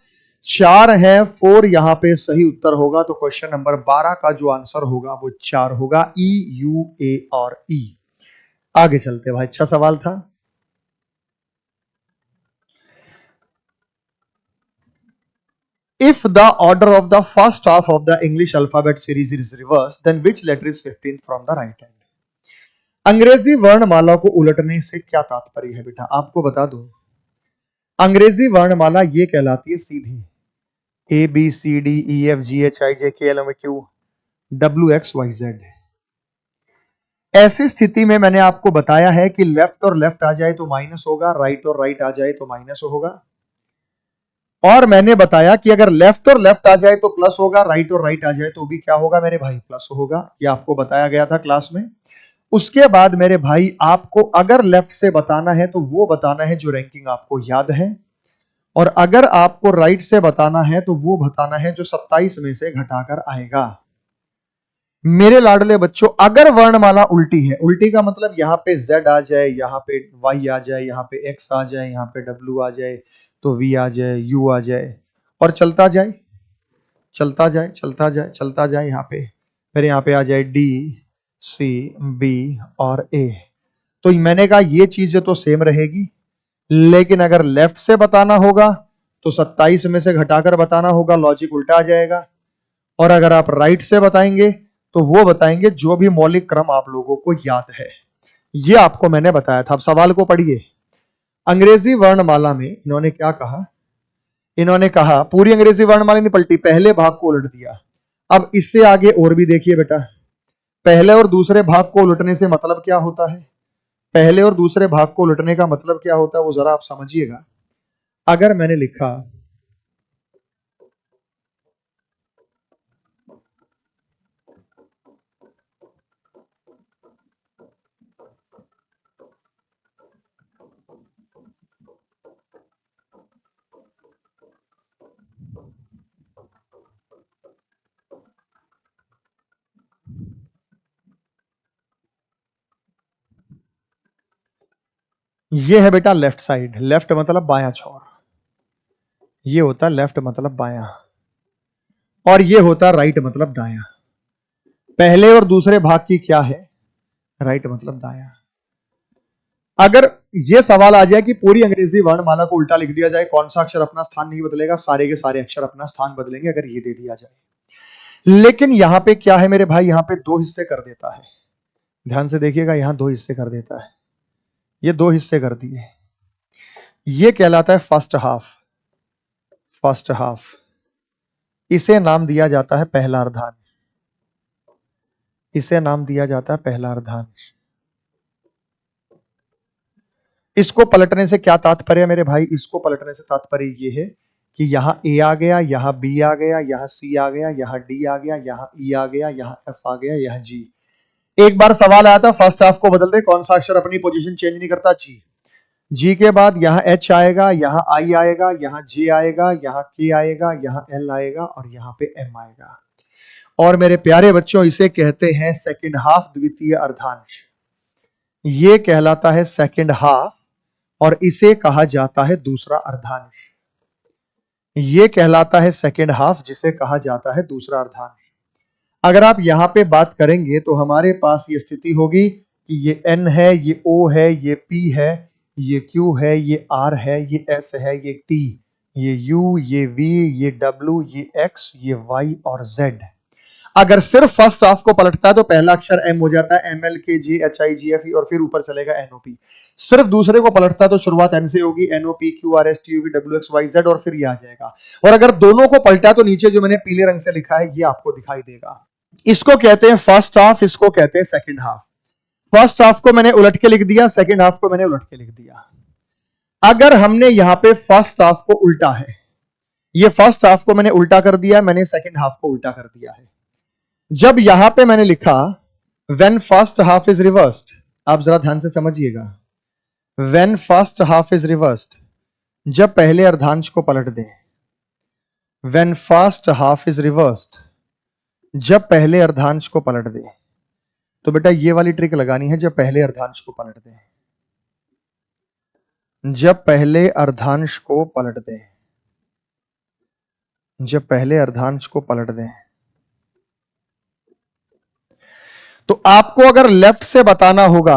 4 है, 4 यहां पे सही उत्तर होगा। तो क्वेश्चन नंबर 12 का जो आंसर होगा वो 4 होगा, ई यू ए और ई। आगे चलते भाई, अच्छा सवाल था। If the order of the first half of the English alphabet series is reversed, then which letter is 15th from the right hand? अंग्रेजी वर्णमाला को उलटने से क्या तात्पर्य है बेटा, आपको बता दूं, अंग्रेजी वर्णमाला ये कहलाती है सीधी A B C D E F G H I J K L M Q W X Y Z. ऐसी स्थिति में मैंने आपको बताया है कि लेफ्ट और लेफ्ट आ जाए तो माइनस होगा, राइट और राइट आ जाए तो माइनस होगा, और मैंने बताया कि अगर लेफ्ट और लेफ्ट आ जाए तो प्लस होगा, राइट और राइट आ जाए तो भी क्या होगा मेरे भाई, प्लस होगा। ये आपको बताया गया था क्लास में। उसके बाद मेरे भाई आपको अगर लेफ्ट से बताना है तो वो बताना है जो रैंकिंग आपको याद है, और अगर आपको राइट से बताना है तो वो बताना है जो 27 में से घटाकर आएगा। मेरे लाडले बच्चों, अगर वर्णमाला उल्टी है, उल्टी का मतलब यहां पे Z आ जाए, यहां पे Y आ जाए, यहां पे X आ जाए, यहां पे W आ जाए, तो V आ जाए, U आ जाए, और चलता जाए चलता जाए चलता जाए चलता जाए, यहां पे फिर यहां पे आ जाए D C B और A। तो मैंने कहा ये चीजें तो सेम रहेगी, लेकिन अगर लेफ्ट से बताना होगा तो 27 में से घटाकर बताना होगा, लॉजिक उल्टा आ जाएगा। और अगर आप राइट से बताएंगे तो वो बताएंगे जो भी मौलिक क्रम आप लोगों को याद है। ये आपको मैंने बताया था। अब सवाल को पढ़िए। अंग्रेजी वर्णमाला में इन्होंने क्या कहा, इन्होंने कहा पूरी अंग्रेजी वर्णमाला नहीं पलटी, पहले भाग को उलट दिया। अब इससे आगे और भी देखिए बेटा, पहले और दूसरे भाग को उलटने से मतलब क्या होता है, पहले और दूसरे भाग को उलटने का मतलब क्या होता है वो जरा आप समझिएगा। अगर मैंने लिखा ये है बेटा लेफ्ट साइड, लेफ्ट मतलब बायां छोर, ये होता लेफ्ट मतलब बायां, और ये होता राइट मतलब दायां। पहले और दूसरे भाग की क्या है, राइट मतलब दायां। अगर ये सवाल आ जाए कि पूरी अंग्रेजी वर्णमाला को उल्टा लिख दिया जाए, कौन सा अक्षर अपना स्थान नहीं बदलेगा, सारे के सारे अक्षर अपना स्थान बदलेंगे, अगर ये दे दिया जाए। लेकिन यहां पे क्या है मेरे भाई, यहां पे दो हिस्से कर देता है, ध्यान से देखिएगा, यहां दो हिस्से कर देता है, ये दो हिस्से कर दिए, ये कहलाता है फर्स्ट हाफ। फर्स्ट हाफ, इसे नाम दिया जाता है पहला अर्धान, इसे नाम दिया जाता है पहला अर्धान। इसको पलटने से क्या तात्पर्य है मेरे भाई? इसको पलटने से तात्पर्य ये है कि यहां ए आ गया, यहां बी आ गया, यहां सी आ गया, यहां डी आ गया, यहां ई आ गया, यहां एफ आ गया, यहां जी। एक बार सवाल आया था फर्स्ट हाफ को बदल दे, कौन सा अक्षर अपनी पोजीशन चेंज नहीं करता? जी। जी के बाद यहां एच आएगा, यहां आई आएगा, यहां जे आएगा, यहां के आएगा, यहां एल आएगा और यहां पे एम आएगा। और मेरे प्यारे बच्चों, इसे कहते हैं सेकंड हाफ, द्वितीय अर्धांश। ये कहलाता है सेकंड हाफ और इसे कहा जाता है दूसरा अर्धांश। ये कहलाता है सेकंड हाफ, जिसे कहा जाता है दूसरा अर्धांश। अगर आप यहां पे बात करेंगे तो हमारे पास ये स्थिति होगी कि ये एन है, ये ओ है, ये पी है, ये क्यू है, ये आर है, ये एस है, ये टी, ये यू, ये वी, ये डब्ल्यू, ये एक्स, ये वाई और जेड। अगर सिर्फ फर्स्ट हाफ को पलटता है तो पहला अक्षर एम हो जाता है, एम एल के जी एच आई जी एफ ई, और फिर ऊपर चलेगा एनओपी। सिर्फ दूसरे को पलटता है तो शुरुआत एन से होगी, N O P Q R S T U V W X Y Z, और फिर ये आ जाएगा। और अगर दोनों को पलटा तो नीचे जो मैंने पीले रंग से लिखा है ये आपको दिखाई देगा। इसको कहते हैं फर्स्ट हाफ, इसको कहते हैं सेकंड हाफ। फर्स्ट हाफ को मैंने उलट के लिख दिया, सेकंड हाफ को मैंने उलट के लिख दिया। अगर हमने यहां पे फर्स्ट हाफ को उल्टा है, ये फर्स्ट हाफ को मैंने उल्टा कर दिया, मैंने सेकंड हाफ को उल्टा कर दिया है। जब यहां पे मैंने लिखा when first half is reversed, आप जरा ध्यान से समझिएगा, when first half is reversed, जब पहले अर्धांश को पलट दें, when first half is reversed, जब पहले अर्धांश को पलट दें, तो बेटा ये वाली ट्रिक लगानी है, जब पहले अर्धांश को पलट दें, जब पहले अर्धांश को पलट दें, जब पहले अर्धांश को पलट दें, तो आपको अगर लेफ्ट से बताना होगा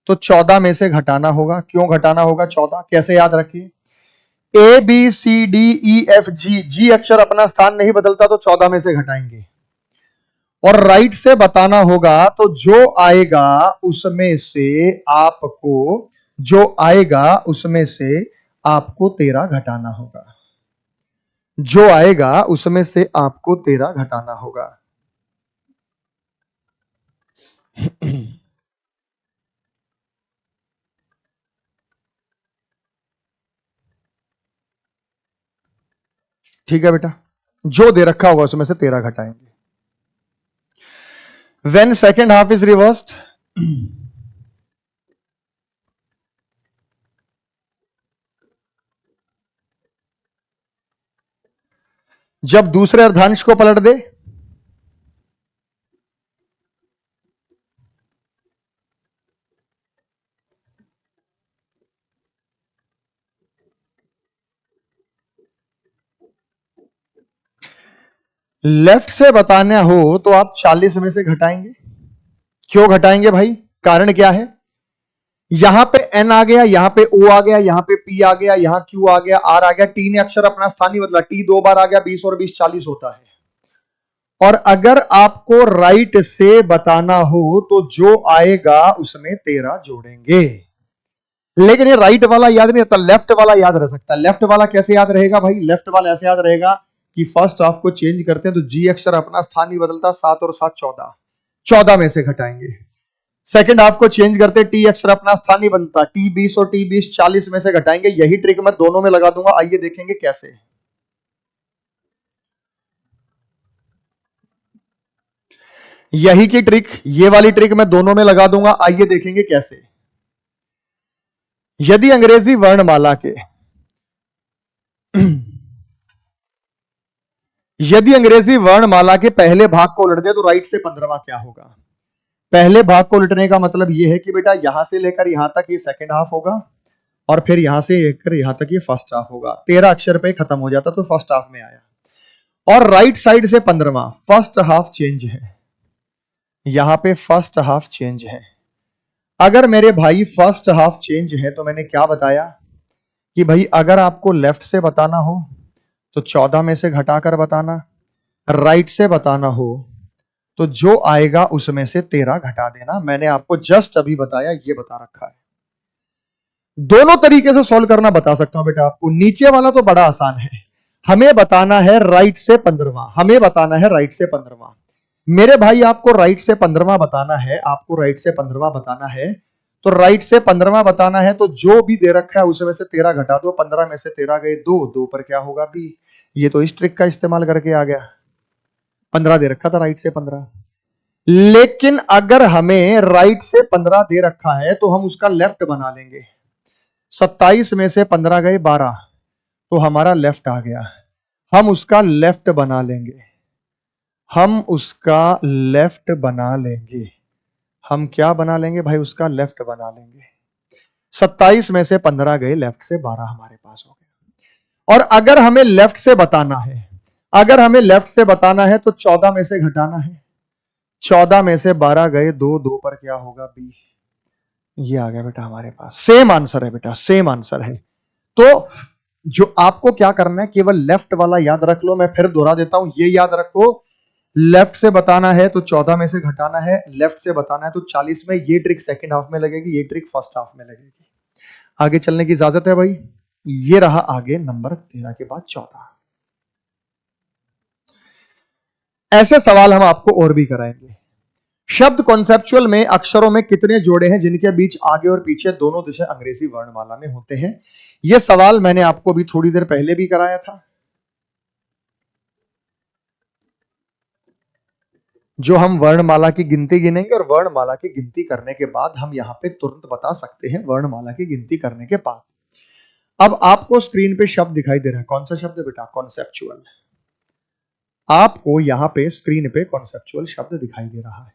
तो 14 में से घटाना होगा। क्यों घटाना होगा 14? कैसे याद रखिए, A B C D E F G, G अक्षर अपना स्थान नहीं बदलता तो 14 में से घटाएंगे। और राइट से बताना होगा तो जो आएगा उसमें से आपको, जो आएगा उसमें से आपको 13 घटाना होगा, जो आएगा उसमें से आपको 13 घटाना होगा। ठीक है बेटा, जो दे रखा होगा उसमें से 13 घटाएंगे। When second half is reversed, जब दूसरे अर्धांश को पलट दे, लेफ्ट से बताना हो तो आप 40 में से घटाएंगे। क्यों घटाएंगे भाई? कारण क्या है? यहां पे एन आ गया, यहां पे ओ आ गया, यहां पे पी आ गया, यहां क्यू आ गया, आर आ गया, टी ने अक्षर अपना स्थान नहीं बदला, टी 2 बार आ गया, 20 और 20 40 होता है। और अगर आपको राइट से बताना हो तो जो आएगा उसमें 13 जोड़ेंगे। लेकिन ये राइट वाला याद नहीं रहता, लेफ्ट वाला याद रह सकता है। लेफ्ट वाला कैसे याद रहेगा भाई? लेफ्ट वाला ऐसे याद रहेगा कि फर्स्ट हाफ को चेंज करते हैं तो जी अक्षर अपना स्थान नहीं बदलता, 7 और 7 14, 14 में से घटाएंगे। सेकंड हाफ को चेंज करते, टी अक्षर अपना स्थान नहीं बदलता, टी 20 और टी 20 40 में से घटाएंगे। यही ट्रिक मैं दोनों में लगा दूंगा, आइए देखेंगे कैसे। यही की ट्रिक, ये वाली ट्रिक मैं दोनों में लगा दूंगा, आइए देखेंगे कैसे। यदि अंग्रेजी वर्णमाला के यदि अंग्रेजी वर्णमाला के पहले भाग को उलट दे तो राइट से 15वां क्या होगा? पहले भाग को उलटने का मतलब यह है कि बेटा यहां से लेकर यहां तक ये सेकंड हाफ होगा और फिर यहां से लेकर यहां तक ये फर्स्ट हाफ होगा। 13 अक्षर पे खत्म हो जाता तो फर्स्ट हाफ में आया। और राइट साइड से 15वां, फर्स्ट हाफ चेंज है, यहां पे फर्स्ट हाफ चेंज है। अगर मेरे भाई फर्स्ट हाफ चेंज है तो मैंने क्या बताया कि भाई अगर आपको लेफ्ट से बताना हो तो 14 में से घटाकर बताना, राइट से बताना हो तो जो आएगा उसमें से 13 घटा देना। मैंने आपको जस्ट अभी बताया, ये बता रखा है। दोनों तरीके से सॉल्व करना बता सकता हूं बेटा आपको। नीचे वाला तो बड़ा आसान है, हमें बताना है राइट से 15वां, हमें बताना है राइट से 15वां। मेरे भाई आपको राइट से 15वां बताना है, आपको राइट से 15वां बताना है तो राइट से 15वां बताना है, तो जो भी दे रखा है उसमें से 13 घटा दो, 15 में से 13 गए 2, 2 पर क्या होगा बी। ये तो इस ट्रिक का इस्तेमाल करके आ गया, 15 दे रखा था राइट से 15। लेकिन अगर हमें राइट से 15 दे रखा है तो हम उसका लेफ्ट बना लेंगे। 27 में से 15 गए 12, तो हमारा लेफ्ट आ गया, हम उसका लेफ्ट बना लेंगे, हम उसका लेफ्ट बना लेंगे। हम क्या बना लेंगे भाई? उसका लेफ्ट बना लेंगे। 27 में से 15 गए, लेफ्ट से 12 हमारे पास हो गया। और अगर हमें लेफ्ट से बताना है, अगर हमें लेफ्ट से बताना है तो 14 में से घटाना है, 14 में से 12 गए 2, 2 पर क्या होगा बी। ये आ गया बेटा हमारे पास, सेम आंसर है बेटा, सेम आंसर है। तो जो आपको क्या करना है, केवल लेफ्ट वाला याद रख लो, मैं फिर दोहरा देता हूं, ये याद रखो, लेफ्ट से बताना है तो 14 में से घटाना है, लेफ्ट से बताना है तो 40 में। ये ट्रिक सेकंड हाफ में लगेगी, ये ट्रिक फर्स्ट हाफ में लगेगी। आगे चलने की इजाजत है भाई। ये रहा आगे नंबर 13 के बाद 14। ऐसे सवाल हम आपको और भी कराएंगे। शब्द कॉन्सेप्चुअल में अक्षरों में कितने जोड़े हैं जिनके बीच आगे और पीछे दोनों दिशा अंग्रेजी वर्णमाला में होते हैं? यह सवाल मैंने आपको भी थोड़ी देर पहले भी कराया था। जो हम वर्णमाला की गिनती गिनेंगे और वर्णमाला की गिनती करने के बाद हम यहां पे तुरंत बता सकते हैं वर्णमाला की गिनती करने के बाद। अब आपको स्क्रीन पे शब्द दिखाई दे रहा है, कौन सा शब्द है बेटा? कॉन्सेप्चुअल। आपको यहां पे स्क्रीन पे कॉन्सेप्चुअल शब्द दिखाई दे रहा है,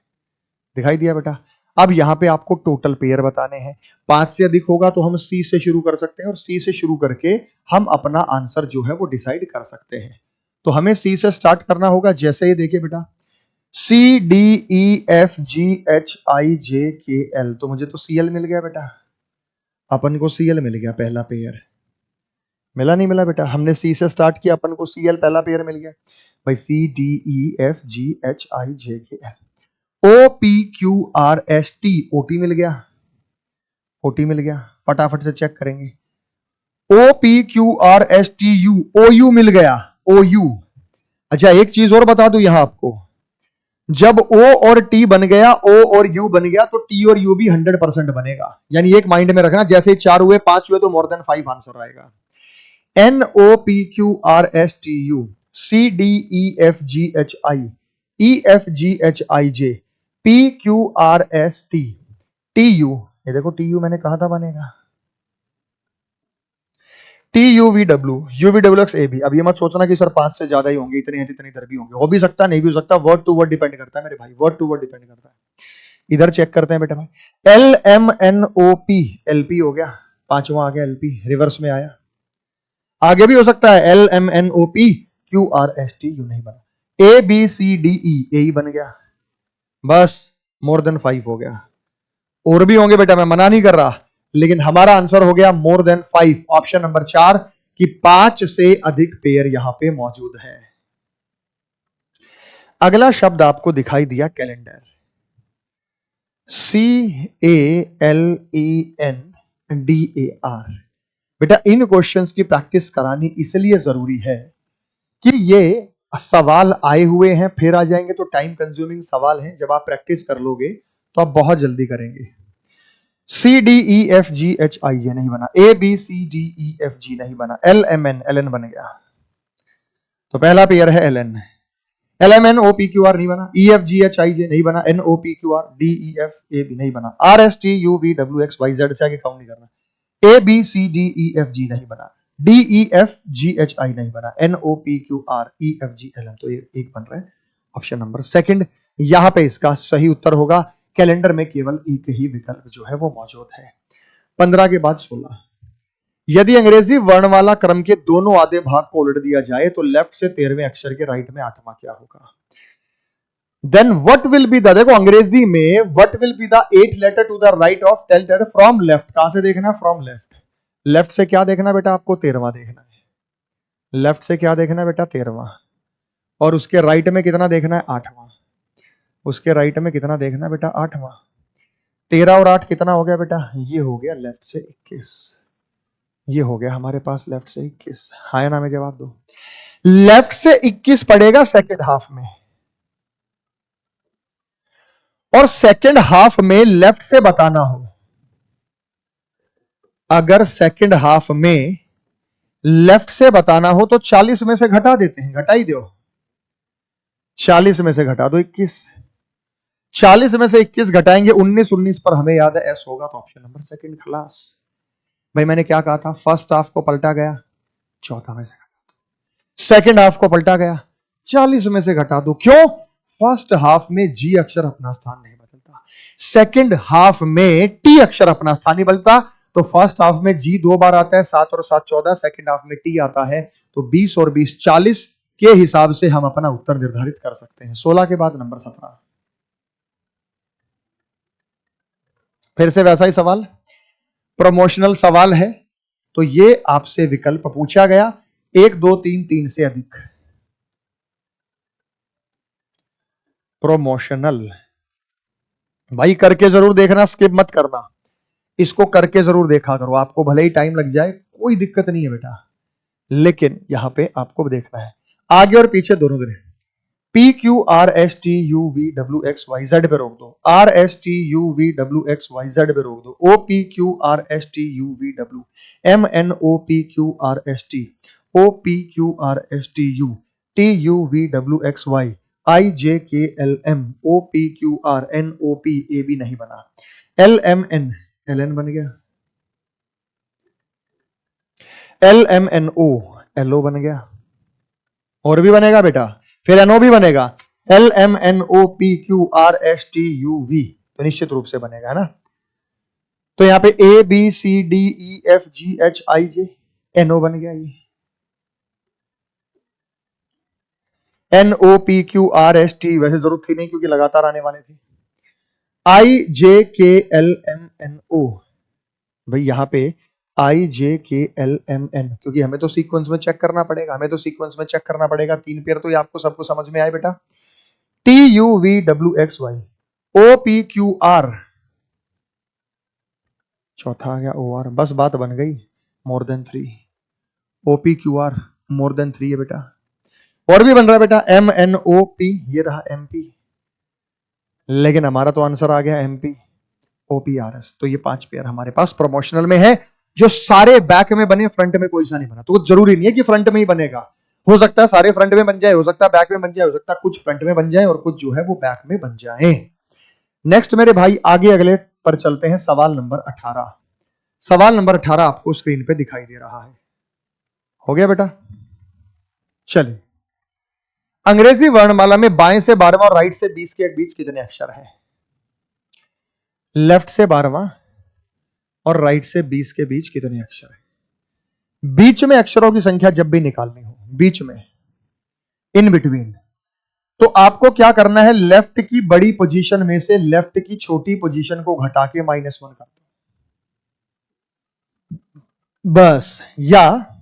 दिखाई दिया बेटा? अब यहां पे आपको टोटल पेयर बताने हैं। 5 से अधिक होगा तो हम सी से शुरू कर सकते हैं और सी से शुरू करके हम अपना आंसर जो है वो डिसाइड कर सकते हैं। तो हमें सी से स्टार्ट करना होगा। जैसे ये देखिए बेटा, C D E F G H I J K L, तो मुझे तो सी एल मिल गया बेटा, अपन को सी एल मिल गया पहला पेयर। मिला नहीं मिला बेटा? हमने सी से स्टार्ट किया, अपन को सी एल पहला पेयर मिल गया भाई। C D E F G H I J K L. O P Q R S T, O T मिल गया, ओटी मिल गया, फटाफट से चेक करेंगे। O P Q R S T U, O U मिल गया, ओ यू। अच्छा एक चीज और बता दूं यहां आपको, जब ओ और टी बन गया, ओ और यू बन गया, तो टी और यू भी 100% बनेगा। यानी एक माइंड में रखना, जैसे 4 हुए 5 हुए तो मोर देन 5 आंसर आएगा। N O P Q R S T U, C D E F G H I, E F G H I J, P Q R S T, T U, ये देखो टी यू मैंने कहा था बनेगा, T U V W, U V W X A B. अब ये मत सोचना कि सर 5 से ज्यादा ही होंगे, इतने हैं इतने इधर भी होंगे, हो भी सकता नहीं भी हो सकता, वर्ड टू वर्ड डिपेंड करता है मेरे भाई, वर्ड टू वर्ड डिपेंड करता है। इधर चेक करते हैं बेटा भाई, L M N O P, L P हो गया, 5वां आ गया एल पी, रिवर्स में आया। आगे भी हो सकता है L M N O P Q R S T U, नहीं बना। ए बी सी डी ई, ए बन गया, बस मोर देन 5 हो गया। और भी होंगे बेटा, मैं मना नहीं कर रहा, लेकिन हमारा आंसर हो गया मोर देन 5, ऑप्शन नंबर 4 कि 5 से अधिक पेयर यहां पे मौजूद है। अगला शब्द आपको दिखाई दिया calendar, C A L E N D A R. बेटा इन क्वेश्चंस की प्रैक्टिस करानी इसलिए जरूरी है कि ये सवाल आए हुए हैं फिर आ जाएंगे, तो टाइम कंज्यूमिंग सवाल हैं। जब आप प्रैक्टिस कर लोगे तो आप बहुत जल्दी करेंगे। C D E F G H I J नहीं बना, A B C D E F G नहीं बना, L M N, L N बन गया, तो पहला पेयर है L N. L M N O P Q R नहीं बना, ई F G H I J नहीं बना, N O P Q R D E F A B नहीं बना, R S T U V W X Y Z से आगे काउंट नहीं करना, A B C D E F G नहीं बना, D E F G H I नहीं बना, N O P Q R E F G L M, तो ये एक बन रहा है ऑप्शन नंबर सेकंड। यहां पे इसका सही उत्तर होगा, कैलेंडर में केवल एक ही विकल्प जो है वो मौजूद है। 15 के बाद 16, यदि अंग्रेजी वर्णमाला क्रम के दोनों आधे भाग को उलट दिया जाए तो लेफ्ट से 13वें अक्षर के राइट में 8वां क्या होगा? Then what will be the, देखो अंग्रेजी में what will be the 8th letter to the right of 10th letter from left. कहां से देखना है? From left. लेफ्ट से क्या देखना बेटा? आपको 13वां देखना है। लेफ्ट से क्या देखना है बेटा? 13वां। और उसके राइट में कितना देखना है? 8वां। उसके राइट में कितना देखना है बेटा? 8वां। 13 और 8 कितना हो गया बेटा? ये हो गया लेफ्ट से 21। ये हो गया हमारे पास लेफ्ट से 21। हाँ या ना में जवाब दो। लेफ्ट से 21 पड़ेगा सेकेंड हाफ में, और सेकेंड हाफ में लेफ्ट से बताना हो अगर सेकंड हाफ में लेफ्ट से बताना हो तो 40 में से घटा देते हैं, घटा ही दो। 40 में से घटा दो 21, 40 में से 21 घटाएंगे 19, 19 पर हमें याद है एस होगा, तो ऑप्शन नंबर सेकंड खलास। भाई मैंने क्या कहा था, फर्स्ट हाफ को पलटा गया, चौथा में से घटा दो। सेकंड हाफ को पलटा गया, 40 में से घटा दो। क्यों? फर्स्ट हाफ में जी अक्षर अपना स्थान नहीं बदलता, सेकंड हाफ में टी अक्षर अपना स्थान नहीं बदलता। तो फर्स्ट हाफ में जी 2 बार आता है, 7 और 7 14, सेकंड हाफ में टी आता है, तो 20 और 20 40 के हिसाब से हम अपना उत्तर निर्धारित कर सकते हैं। 16 के बाद नंबर 17। फिर से वैसा ही सवाल, प्रमोशनल सवाल है, तो ये आपसे विकल्प पूछा गया 1 2 3 3 से अधिक। प्रमोशनल भाई करके जरूर देखना, स्किप मत करना, इसको करके जरूर देखा करो। आपको भले ही टाइम लग जाए, कोई दिक्कत नहीं है बेटा, लेकिन यहां पे आपको देखना है आगे और पीछे दोनों दिन। P Q R S T U V W X Y Z पे रोक दो, R S T U V W X Y Z पे रोक दो, O P Q R S T U V W, M N O P Q R S T, O P Q R S T U, T U V W X Y, I J K L M, O P Q R N O P, A B नहीं बना, L M N, L N बन गया, L M N O, L O बन गया, और भी बनेगा बेटा, फिर एनओ भी बनेगा, L M N O P Q R S T U V, तो निश्चित रूप से बनेगा, है ना। तो यहां पे A B C D E F G H I J, N O बन गया ये, N O P Q R S T वैसे जरूरत थी नहीं क्योंकि लगातार आने वाले थे, आई J K L M N ओ, भाई यहां पे आई J K L M N, क्योंकि हमें तो सीक्वेंस में चेक करना पड़ेगा, हमें तो सीक्वेंस में चेक करना पड़ेगा, 3 पेयर तो ये आपको सबको समझ में आए बेटा, T U V W X Y, O P Q R, चौथा आ गया ओ आर, बस बात बन गई, more than 3, O P Q R more than 3 है बेटा, और भी बन रहा है बेटा, एम एन ओ पी, ये रहा एम पी, लेकिन हमारा तो आंसर आ गया M P O P R S. तो ये 5 पेयर हमारे पास प्रमोशनल में है, जो सारे बैक में बने, फ्रंट में कोई सा नहीं बना। तो जरूरी नहीं है कि फ्रंट में ही बनेगा, हो सकता है सारे फ्रंट में बन जाए, हो सकता है बैक में बन जाए, हो सकता है कुछ फ्रंट में बन जाए और कुछ जो है वो बैक में बन जाए। नेक्स्ट मेरे भाई आगे अगले पर चलते हैं, सवाल नंबर 18। सवाल नंबर 18 आपको स्क्रीन पे दिखाई दे रहा है, हो गया बेटा। चलिए, अंग्रेजी वर्णमाला में बाएं से 12वां और राइट से 20 के बीच कितने अक्षर हैं? लेफ्ट से 12वां और राइट से 20 के बीच कितने अक्षर हैं? बीच में अक्षरों की संख्या जब भी निकालनी हो, बीच में, इन बिटवीन, तो आपको क्या करना है, लेफ्ट की बड़ी पोजीशन में से लेफ्ट की छोटी पोजीशन को घटा के -1 कर दो बस, या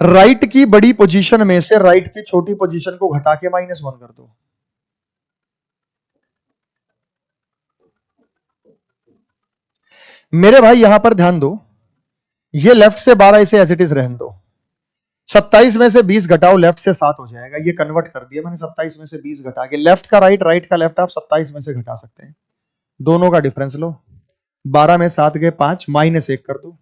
राइट की बड़ी पोजीशन में से राइट की छोटी पोजीशन को घटा के -1 कर दो। मेरे भाई यहां पर ध्यान दो, ये लेफ्ट से 12, इसे एज इट इज रहने दो, 27 में से 20 घटाओ, लेफ्ट से 7 हो जाएगा, ये कन्वर्ट कर दिया मैंने, 27 में से 20 घटा के, लेफ्ट का राइट, राइट का लेफ्ट, आप 27 में से घटा सकते हैं, दोनों का डिफरेंस लो, 12 में 7 गए 5, -1 कर दो,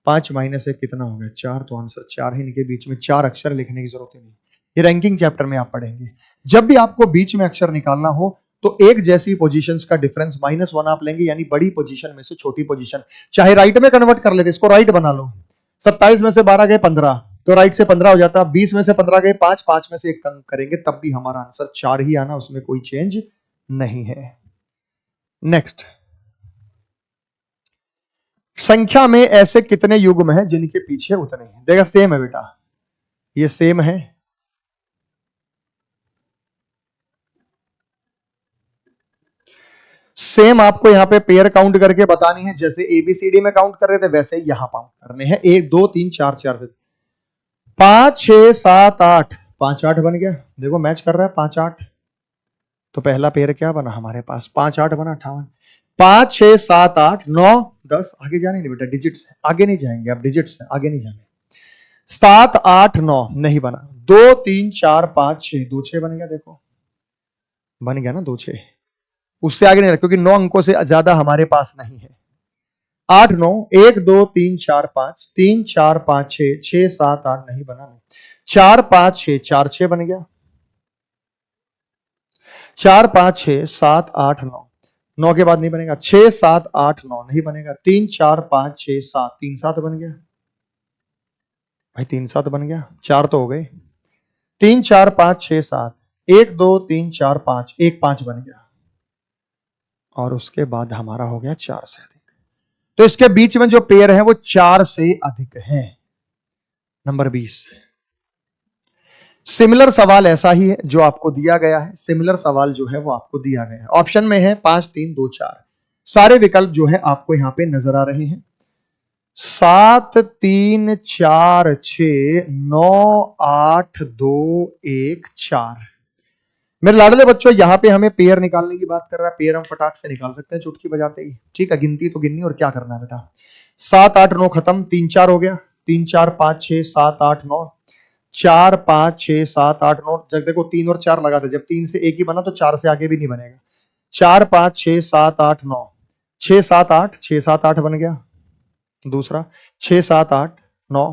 5 -1 कितना हो गया 4, तो आंसर 4 है, इनके बीच में 4 अक्षर लिखने की जरूरत ही नहीं, ये रैंकिंग चैप्टर में आप पढ़ेंगे। जब भी आपको बीच में अक्षर निकालना हो तो एक जैसी पोजीशंस का डिफरेंस -1 आप लेंगे, यानी बड़ी पोजीशन में से छोटी पोजीशन, चाहे राइट में कन्वर्ट कर लेते, इसको राइट बना लो, 27 में से 12 गए 15, तो राइट से 15 हो जाता, 20 में से 15 गए 5, 5 में से 1 कम करेंगे, तब भी हमारा आंसर 4 ही आना, उसमें कोई चेंज नहीं है। नेक्स्ट, संख्या में ऐसे कितने युग्म हैं जिनके पीछे उतने हैं? देखा, सेम है बेटा, ये सेम है, सेम आपको यहां पे पेयर काउंट करके बतानी है, जैसे एबीसीडी में काउंट कर रहे थे वैसे यहां काउंट करने हैं, 1 2 3 4 4 5 6 7 8, 5 8 बन गया, देखो मैच कर रहा है 5 8, तो पहला पेयर क्या बना हमारे पास, 5 8 बना, 58, 5 6 7 8 9 10, आगे जाने नहीं बेटा, डिजिट्स आगे नहीं जाएंगे, अब डिजिट्स आगे नहीं जाने, 7 8 9 नहीं बना, 2 3 4 5 6, 2 6 बन गया, देखो बन गया ना 2 6, उससे आगे नहीं रहा क्योंकि 9 अंकों से ज्यादा हमारे पास नहीं है। 8 9 1 2 3 4 5 3 4 5 6 6 7 8 नहीं बना, 4 5 6 4 6 बन गया, 4 5 6 7 8 9 9 के बाद नहीं बनेगा, 6 7 8 9 नहीं बनेगा, 3 4 5 6 7 3 7 बन गया भाई, 3 7 बन गया, 4 तो हो गए, 3 4 5 6 7 1 2 3 4 5 1 5 बन गया, और उसके बाद हमारा हो गया 4 से अधिक। तो इसके बीच में जो पेयर है वो 4 से अधिक है। नंबर 20। सिमिलर सवाल ऐसा ही है जो आपको दिया गया है, सिमिलर सवाल जो है वो आपको दिया गया है। ऑप्शन में है 5 3 2 4, सारे विकल्प जो है आपको यहां पे नजर आ रहे हैं। 7 3 4 6 9 8 2 1 4। मेरे लाडले बच्चों, यहां पे हमें पेयर निकालने की बात कर रहा है, पेयर हम फटाक से निकाल सकते हैं चुटकी बजाते ही, ठीक है। गिनती तो गिननी, और क्या करना है बेटा। 7 8 9 खत्म, 3 4 हो गया, 3 4 5 6 7 8 9, 4 5 6 7 8 9। जब देखो 3 और 4 लगाते, जब 3 से एक ही बना तो 4 से आगे भी नहीं बनेगा। 4 5 6 7 8 9, 6 7 8 6 7 8 बन गया दूसरा, 6 7 8 9,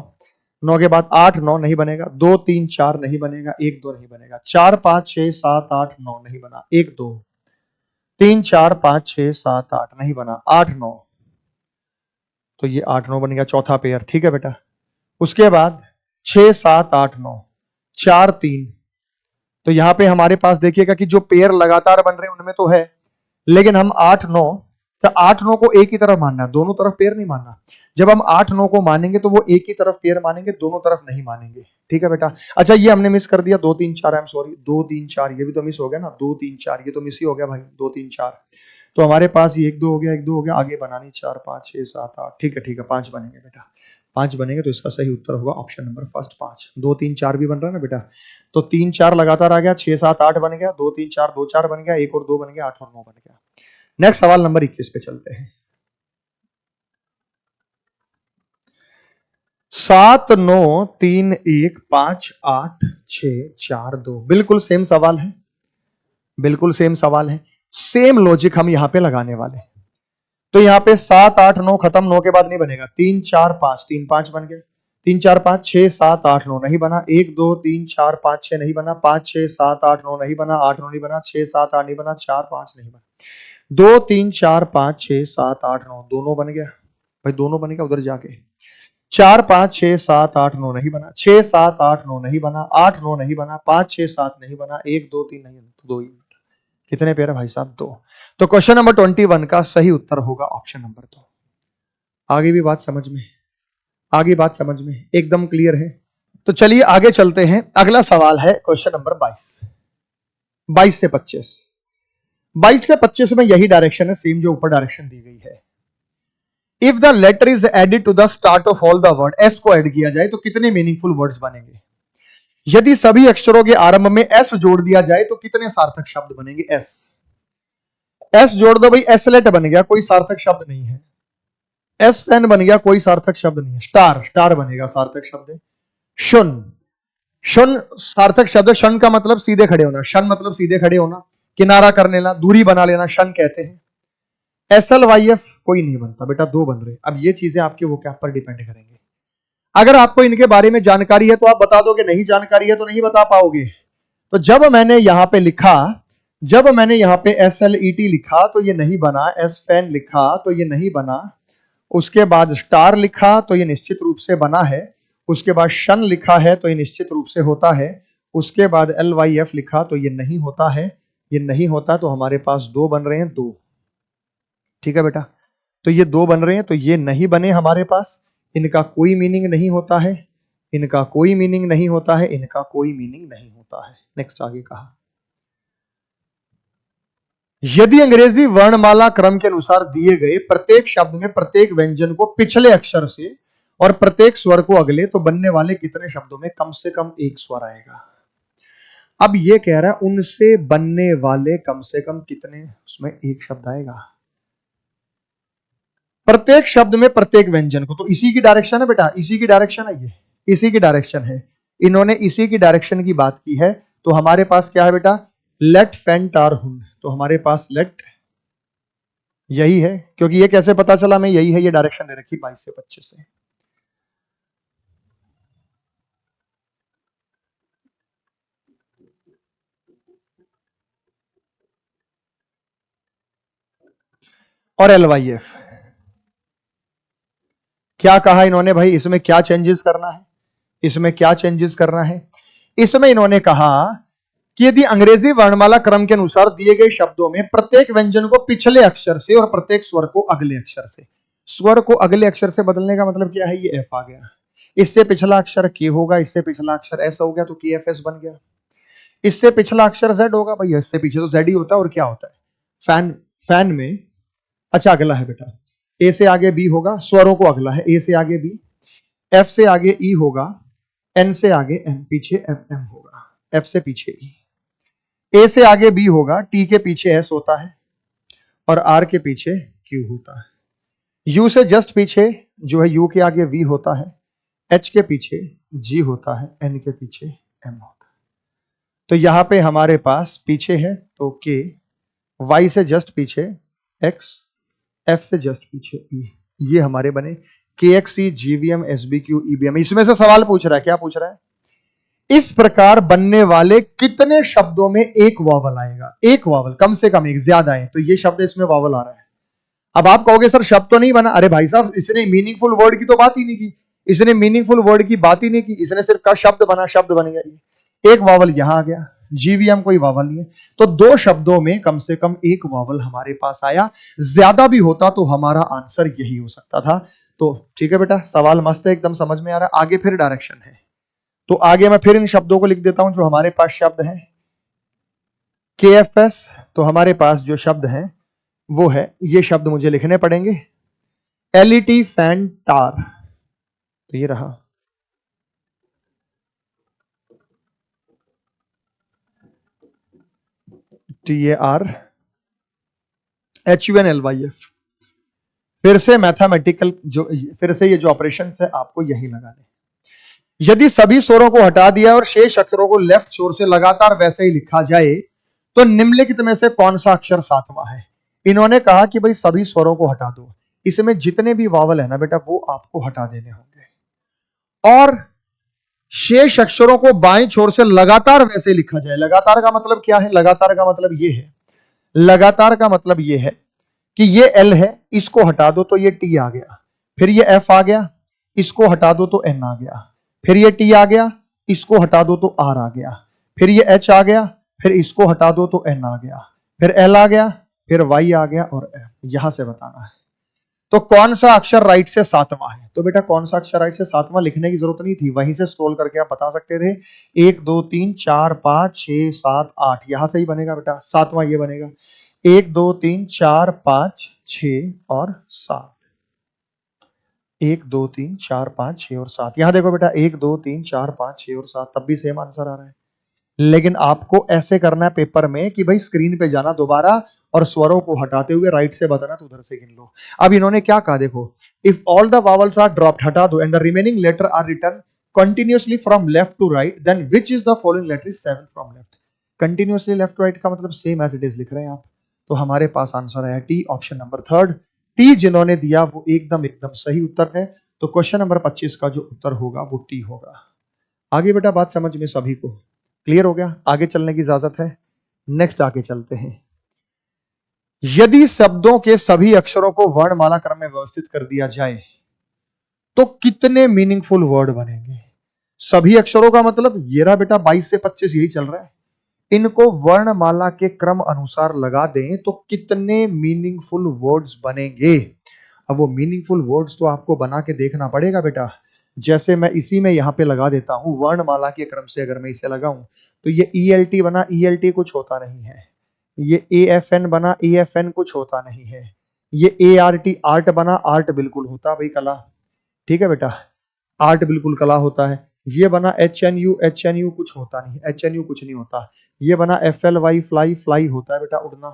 9 के बाद 8 9 नहीं बनेगा, 2 3 4 नहीं बनेगा, 1 2 नहीं बनेगा, 4 5 6 7 8 9 नहीं बना, 1 2, 3 4 5 6 7 8 नहीं बना, 8 9, तो ये 8 9 बन गया चौथा पेयर, ठीक है बेटा। उसके बाद 6 7 8 9 4 3, तो यहां पे हमारे पास देखिएगा कि जो पेयर लगातार बन रहे हैं उनमें तो है, लेकिन हम 8 9, तो 8 9 को एक ही तरफ मानना है, दोनों तरफ पेयर नहीं मानना। जब हम 8 9 को मानेंगे तो वो एक ही तरफ पेयर मानेंगे, दोनों तरफ नहीं मानेंगे, ठीक है बेटा। अच्छा, ये हमने मिस कर दिया 2 3 4, आई एम सॉरी, 2 3 4 ये भी तो मिस हो गया ना, 2 3 4 ये तो मिस ही हो गया भाई, 2 3 4। तो हमारे पास ये 1 2 हो गया, 1 2 हो गया, आगे बनानी 4 5 6 7 8, ठीक है ठीक है, 5 बनेंगे बेटा, 5 बनेंगे। तो इसका सही उत्तर होगा ऑप्शन नंबर फर्स्ट 5। 2 3 4 भी बन रहा है ना बेटा, तो 3 4 लगातार आ गया, 6 7 8 बन गया, 2 3 4 2 4 बन गया, 1 और 2 बन गया, 8 और 9 बन गया। नेक्स्ट सवाल नंबर 21 पे चलते हैं। 7 9 3 1 5 8 6 4 2, बिल्कुल सेम सवाल है, बिल्कुल सेम सवाल है, सेम लॉजिक हम यहां पे लगाने वाले हैं। तो यहां पे 7 8 9 खत्म, 9 के बाद नहीं बनेगा, 3 4 5 3 5 बन गया, 3 4 5 6 7 8 9 नहीं बना, 1 2 3 4 5 6 नहीं बना, 5 6 7 8 9 नहीं बना, 8 9 नहीं बना, 6 7 8 नहीं बना, 4 5 नहीं बना, 2 3 4 5 6 7 8 9 दोनों बन गया भाई, दोनों बनेगा उधर जाके। 4 5 6 7 8 9 नहीं बना, 6 7 8 9 नहीं बना, 8 9 नहीं बना, 5 6 7 नहीं बना, 1 2 3 नहीं, तो 2 ही। कितने पेयर है भाई साहब? 2। तो क्वेश्चन नंबर 21 का सही उत्तर होगा ऑप्शन नंबर 2। आगे भी बात समझ में, आगे बात समझ में एकदम क्लियर है। तो चलिए आगे चलते हैं। अगला सवाल है क्वेश्चन नंबर 22। 22 से 25, 22 से 25 में यही डायरेक्शन है, सेम जो ऊपर डायरेक्शन दी गई है। If the letter is added to the start of all the word, S को ऐड किया जाए तो कितने मीनिंगफुल वर्ड्स बनेंगे? यदि सभी अक्षरों के आरंभ में एस जोड़ दिया जाए तो कितने सार्थक शब्द बनेंगे? एस, एस जोड़ दो भाई, एसलेट बन गया, कोई सार्थक शब्द नहीं है। एस पेन बन गया, कोई सार्थक शब्द नहीं है। स्टार, स्टार बनेगा, सार्थक शब्द है। शुन, शुन सार्थक शब्द है। शन का मतलब सीधे खड़े होना, शन मतलब सीधे खड़े होना, किनारा कर लेना, दूरी बना लेना, शन कहते हैं। SLYF कोई नहीं बनता बेटा, 2 बन रहे। अब ये चीजें आपके वोकैब पर डिपेंड करेंगे। अगर आपको इनके बारे में जानकारी है तो आप बता दोगे, नहीं जानकारी है तो नहीं बता पाओगे। तो जब मैंने यहां पे लिखा, जब मैंने यहां पे SLET लिखा तो ये नहीं बना, एस पेन लिखा तो ये नहीं बना, उसके बाद स्टार लिखा तो ये निश्चित रूप से बना है, उसके बाद शन लिखा है तो ये निश्चित रूप से होता है, उसके बाद LYF लिखा तो ये नहीं होता है, ये नहीं होता, तो हमारे पास 2 बन रहे हैं, 2, ठीक है बेटा। तो ये 2 बन रहे हैं, तो ये नहीं बने हमारे पास, इनका कोई मीनिंग नहीं होता है, इनका कोई मीनिंग नहीं होता है, इनका कोई मीनिंग नहीं होता है। नेक्स्ट आगे कहा, यदि अंग्रेजी वर्णमाला क्रम के अनुसार दिए गए प्रत्येक शब्द में प्रत्येक व्यंजन को पिछले अक्षर से और प्रत्येक स्वर को अगले, तो बनने वाले कितने शब्दों में कम से कम एक स्वर आएगा? अब ये कह रहा है उनसे बनने वाले कम से कम कितने, उसमें एक शब्द आएगा प्रत्येक शब्द में प्रत्येक व्यंजन को। तो इसी की डायरेक्शन है बेटा, इसी की डायरेक्शन है, ये इसी की डायरेक्शन है, इन्होंने इसी की डायरेक्शन की बात की है। तो हमारे पास क्या है बेटा? लेट फैन टार हुन, तो हमारे पास लेट यही है, क्योंकि ये कैसे पता चला मैं, यही है, ये डायरेक्शन दे रखी 22 से 25 से। और LYF क्या कहा इन्होंने भाई, इसमें क्या चेंजेस करना है, इसमें क्या चेंजेस करना है? इसमें इन्होंने कहा कि यदि अंग्रेजी वर्णमाला क्रम के अनुसार दिए गए शब्दों में प्रत्येक व्यंजन को पिछले अक्षर से और प्रत्येक स्वर को अगले अक्षर से, स्वर को अगले अक्षर से बदलने का मतलब क्या है, ये एफ आ गया, इससे पिछला अक्षर के होगा, इससे पिछला अक्षर एस हो गया तो के एफ एस बन गया, इससे पिछला अक्षर जेड होगा, भाई इससे पीछे तो जेड ही होता है, और क्या होता है फैन, फैन में। अच्छा अगला है बेटा, ए से आगे बी होगा, स्वरों को अगला है, ए से आगे बी, एफ से आगे ई होगा, एन से आगे एम, पीछे एफ एम होगा, एफ से पीछे ई, ए से आगे बी होगा, टी के पीछे एस होता है और आर के पीछे क्यू होता है, यू से जस्ट पीछे जो है यू के आगे वी होता है, एच के पीछे जी होता है, एन के पीछे एम होता है। तो यहां पे हमारे पास पीछे है तो के, वाई से जस्ट पीछे एक्स, एफ से जस्ट पीछे ई, ये हमारे बने के एक्स ई जीवीएम एसबीक्यू ईबीएम। इसमें से सवाल पूछ रहा है, क्या पूछ रहा है, इस प्रकार बनने वाले कितने शब्दों में एक वावल आएगा, एक वावल, कम से कम एक, ज्यादा है तो ये शब्द इसमें वावल आ रहा है। अब आप कहोगे सर शब्द तो नहीं बना, अरे भाई साहब इसने मीनिंगफुल वर्ड की तो बात ही नहीं की, इसने मीनिंगफुल वर्ड की बात ही नहीं की, इसने सिर्फ कहा शब्द बना, शब्द बन गया, ये एक वावल यहां आ गया, जीवीएम कोई वावल नहीं है, तो दो शब्दों में कम से कम एक वावल हमारे पास आया, ज्यादा भी होता तो हमारा आंसर यही हो सकता था। तो ठीक है बेटा, सवाल मस्त है, एकदम समझ में आ रहा है। आगे फिर डायरेक्शन है, तो आगे मैं फिर इन शब्दों को लिख देता हूं जो हमारे पास शब्द हैं, के एफ एस, तो हमारे पास जो शब्द हैं वो है, ये शब्द मुझे लिखने पड़ेंगे, एलईटी फैन तार, तो ये रहा, TAR HUNLYF, फिर से मैथमेटिकल जो, फिर से ये जो ऑपरेशन है आपको यही लगाने। यदि सभी स्वरों को हटा दिया और शेष अक्षरों को लेफ्ट छोर से लगातार वैसे ही लिखा जाए तो निम्नलिखित में से कौन सा अक्षर सातवां है? इन्होंने कहा कि भाई सभी स्वरों को हटा दो, इसमें जितने भी वावल है ना बेटा वो आपको हटा देने होंगे, और शेष अक्षरों को बाएं छोर से लगातार वैसे लिखा जाए। लगातार का मतलब क्या है, लगातार का मतलब ये है, लगातार का मतलब ये है कि ये एल है, इसको हटा दो तो ये टी आ गया, फिर ये एफ आ गया, इसको हटा दो तो एन आ गया, फिर ये टी आ गया, इसको हटा दो तो आर आ गया, फिर ये एच आ गया, फिर इसको हटा दो तो एन आ गया, फिर एल आ गया, फिर वाई आ गया और एफ। यहां से बताना है तो कौन सा अक्षर राइट से सातवां है। तो बेटा कौन सा अक्षर राइट से सातवां लिखने की जरूरत नहीं थी, वहीं से स्क्रॉल करके आप बता सकते थे, 1 2 3 4 5 6 7 8, यहां से ही बनेगा बेटा, सातवां ये बनेगा, 1 2 3 4 5 6 और 7, 1 2 3 4 5 6 और 7, यहां देखो बेटा 1 2 3 4 5 6 और 7, तब भी सेम आंसर आ रहा है। लेकिन आपको ऐसे करना है पेपर में कि भाई स्क्रीन पे जाना दोबारा और स्वरों को हटाते हुए राइट से बताना, तो उधर से गिन लो। अब इन्होंने क्या कहा देखो, if all the vowels are dropped, हटा दो, and the remaining letter are written continuously from left to right, then which is the following letter is seventh from left. Continuously left to right का मतलब सेम एज इट इज लिख रहे हैं आप, तो हमारे पास आंसर आया T, option number third. T जिन्होंने दिया वो एकदम एकदम सही उत्तर है, तो क्वेश्चन नंबर 25 का जो उत्तर होगा वो टी होगा। आगे बेटा बात समझ में सभी को क्लियर हो गया, आगे चलने की इजाजत है। नेक्स्ट आगे चलते हैं, यदि शब्दों के सभी अक्षरों को वर्णमाला क्रम में व्यवस्थित कर दिया जाए तो कितने मीनिंगफुल वर्ड बनेंगे। सभी अक्षरों का मतलब ये रहा बेटा 22 से 25 यही चल रहा है, इनको वर्णमाला के क्रम अनुसार लगा दें तो कितने मीनिंगफुल वर्ड्स बनेंगे। अब वो मीनिंगफुल वर्ड्स तो आपको बना के देखना पड़ेगा बेटा, जैसे मैं इसी में यहां पे लगा देता हूं, वर्णमाला के क्रम से अगर मैं इसे लगाऊं तो ये ELT बना, ELT कुछ होता नहीं है, ये AFN बना, AFN कुछ होता नहीं है, ये ART आर्ट बना, आर्ट बिल्कुल होता भाई कला, ठीक है बेटा, आर्ट बिल्कुल कला होता है। ये बना HNU, HNU कुछ होता नहीं, HNU कुछ नहीं होता। ये बना FLY फ्लाई, फ्लाई होता है बेटा उड़ना।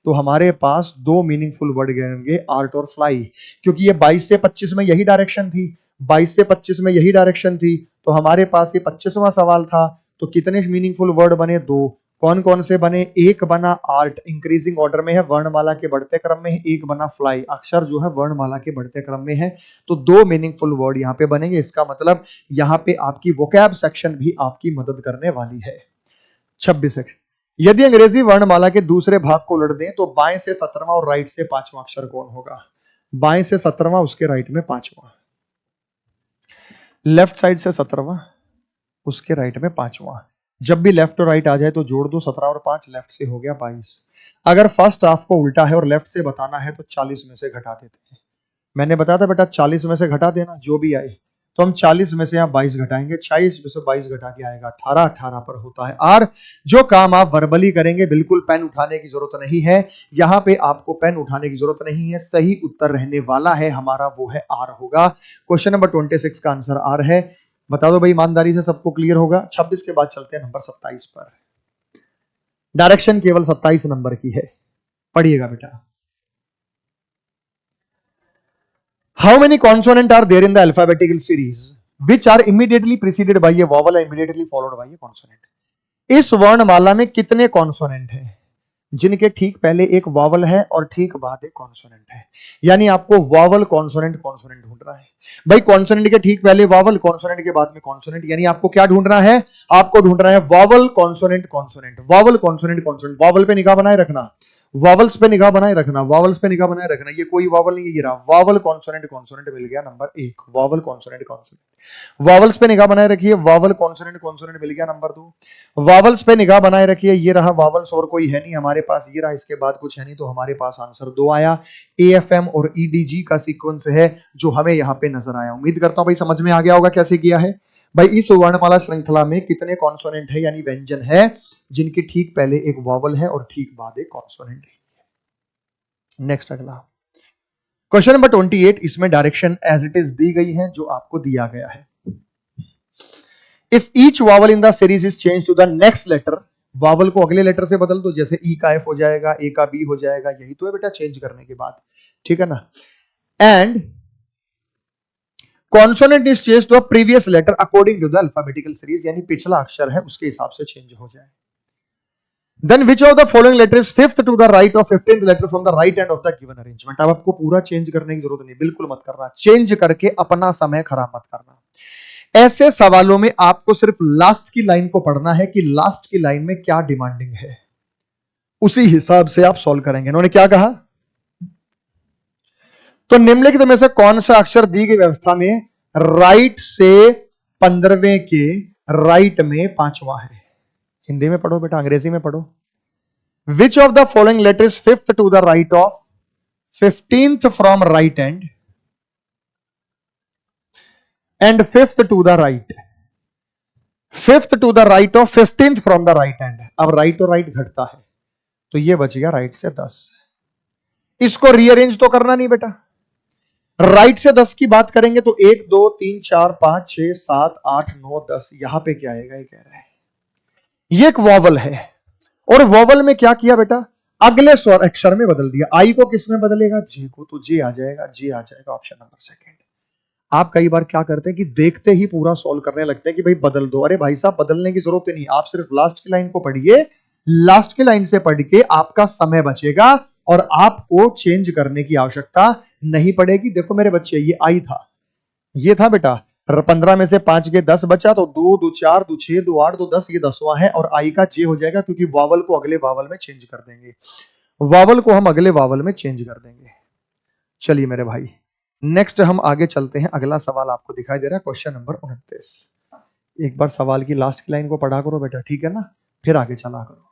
तो हमारे पास दो मीनिंगफुल वर्ड गएंगे, आर्ट और फ्लाई, क्योंकि ये 22 से 25 में यही डायरेक्शन थी, 22 से 25 में यही डायरेक्शन थी, तो हमारे पास ये 25वां सवाल था, तो कितने मीनिंगफुल वर्ड बने, दो। कौन कौन से बने? एक बना आर्ट, इंक्रीजिंग ऑर्डर में है, वर्णमाला के बढ़ते क्रम में है। एक बना फ्लाई, अक्षर जो है वर्णमाला के बढ़ते क्रम में है। तो दो मीनिंगफुल वर्ड यहां पे बनेंगे। इसका मतलब यहां पे आपकी वोकैब सेक्शन भी आपकी मदद करने वाली है। 26 सेक्शन, यदि अंग्रेजी वर्णमाला के दूसरे भाग को उलट दें तो बाएं से 17वां और राइट से 5वां अक्षर कौन होगा? बाएं से 17वां, उसके राइट में 5वां। लेफ्ट साइड से 17वां, उसके राइट में 5वां। जब भी लेफ्ट और राइट आ जाए तो जोड़ दो, 17 और 5, लेफ्ट से हो गया 22। अगर फर्स्ट हाफ को उल्टा है और लेफ्ट से बताना है तो 40 में से घटा देते हैं। मैंने बताया था बेटा 40 में से घटा देना जो भी आए, तो हम 40 में से यहाँ 22 घटाएंगे, 40 में से 22 घटा के आएगा 18, 18 पर होता है आर। जो काम आप वर्बली करेंगे बिल्कुल पेन उठाने की जरूरत नहीं है, यहां पे आपको पेन उठाने की जरूरत नहीं है। सही उत्तर रहने वाला है हमारा, वो है आर होगा। क्वेश्चन नंबर 26 का आंसर आर है। बता दो भाई, ईमानदारी से सबको क्लियर होगा। 26 के बाद चलते हैं नंबर 27 पर। डायरेक्शन केवल 27 नंबर की है, पढ़िएगा बेटा। How many consonant are there in the alphabetical series which are immediately preceded by a vowel and immediately followed by a consonant? इस वर्णमाला में कितने कॉन्सोनेंट हैं जिनके ठीक पहले एक वॉवल है और ठीक बाद एक कॉन्सोनेंट है? यानी आपको वॉवल कॉन्सोनेंट कॉन्सोनेंट ढूंढना है भाई। कॉन्सोनेंट के ठीक पहले वॉवल, कॉन्सोनेंट के बाद में कॉन्सोनेंट, यानी आपको क्या ढूंढना है? आपको ढूंढना है vowel consonant consonant, vowel consonant consonant. Vowel पे निगाह बनाए रखना, वॉवल्स पे निगाह बनाए रखना, वॉवल्स पे निगाह बनाए रखना। ये कोई वॉवल नहीं है, ये रहा वॉवल कॉन्सोनेंट कॉन्सोनेंट मिल गया number 1, vowel consonant consonant. Vowels पे निगाह बनाए रखिए, वॉवल कॉन्सोनेंट कॉन्सोनेंट मिल गया नंबर 2। वॉवल्स पे निगाह बनाए रखिए, ये रहा वॉवल्स, और कोई है नहीं हमारे पास, ये रहा, इसके बाद कुछ है नहीं, तो हमारे पास आंसर 2 आया। AFM और EDG का सीक्वेंस है जो हमें यहां पे नजर आया। उम्मीद करता हूं भाई समझ में आ गया होगा कैसे किया है। भाई इस वर्णमाला श्रृंखला में कितने कॉन्सोनेंट है यानी व्यंजन है जिनके ठीक पहले एक वॉवल है और ठीक बाद एक कॉन्सोनेंट है? नेक्स्ट अगला क्वेश्चन नंबर 28, इसमें डायरेक्शन एज इट इज दी गई है जो आपको दिया गया है। If each vowel in the series is change to the next letter, vowel को अगले लेटर से बदल दो, जैसे ई का एफ हो जाएगा, ए का बी हो जाएगा, यही तो है बेटा चेंज करने के बाद, ठीक है ना। And consonant is change to a previous letter according to the alphabetical series, यानी पिछला अक्षर है उसके हिसाब से चेंज हो जाए। Then which of the following letter is fifth to the right of 15th letter from the right hand of the given arrangement? अब आपको पूरा चेंज करने की जरूरत नहीं, बिल्कुल मत करना, चेंज करके अपना समय खराब मत करना। ऐसे सवालों में आपको सिर्फ लास्ट की लाइन को पढ़ना है कि लास्ट की लाइन में क्या डिमांडिंग है, उसी हिसाब से आप सॉल्व करेंगे। इन्होंने क्या कहा? तो निम्नलिखित में से कौन सा अक्षर दी गई व्यवस्था में राइट से 15वें के राइट में 5वां है? हिंदी में पढ़ो बेटा, अंग्रेजी में पढ़ो। Which of the following letter is fifth to the right of 15th from right hand and fifth to the right, fifth to the right of 15th from the right hand. अब राइट और राइट घटता है तो ये बच गया राइट से 10। इसको रीअरेंज तो करना नहीं बेटा। राइट से 10 की बात करेंगे तो 1 2 3 4 5 6 7 8 9 10, यहां पे क्या आएगा? ये कह रहा है ये एक वॉवल है, और वॉवल में क्या किया बेटा? अगले स्वर अक्षर में बदल दिया। आई को किस में बदलेगा? जे को, तो जे आ जाएगा, जे आ जाएगा ऑप्शन नंबर सेकंड। आप कई बार क्या करते हैं कि देखते ही पूरा सॉल्व करने लगते हैं कि भाई बदल दो। अरे भाई साहब बदलने की जरूरत ही नहीं, आप सिर्फ लास्ट की लाइन को पढ़िए, लास्ट की लाइन से पढ़ के आपका समय बचेगा और आपको चेंज करने की आवश्यकता नहीं पड़ेगी। देखो मेरे बच्चे, ये आई था, ये था बेटा 15 में से 5 के 10 बचा, तो 2 2 4 2 6 2 8 2 10, ये 10वां है, और आई का जे हो जाएगा क्योंकि वावल को अगले वावल में चेंज कर देंगे, वावल को हम अगले वावल में चेंज कर देंगे। चलिए मेरे भाई नेक्स्ट हम आगे चलते हैं। अगला सवाल आपको दिखाई दे रहा है क्वेश्चन नंबर 29। एक बार सवाल की लास्ट की लाइन को पढ़ा करो बेटा, ठीक है ना, फिर आगे चला करो।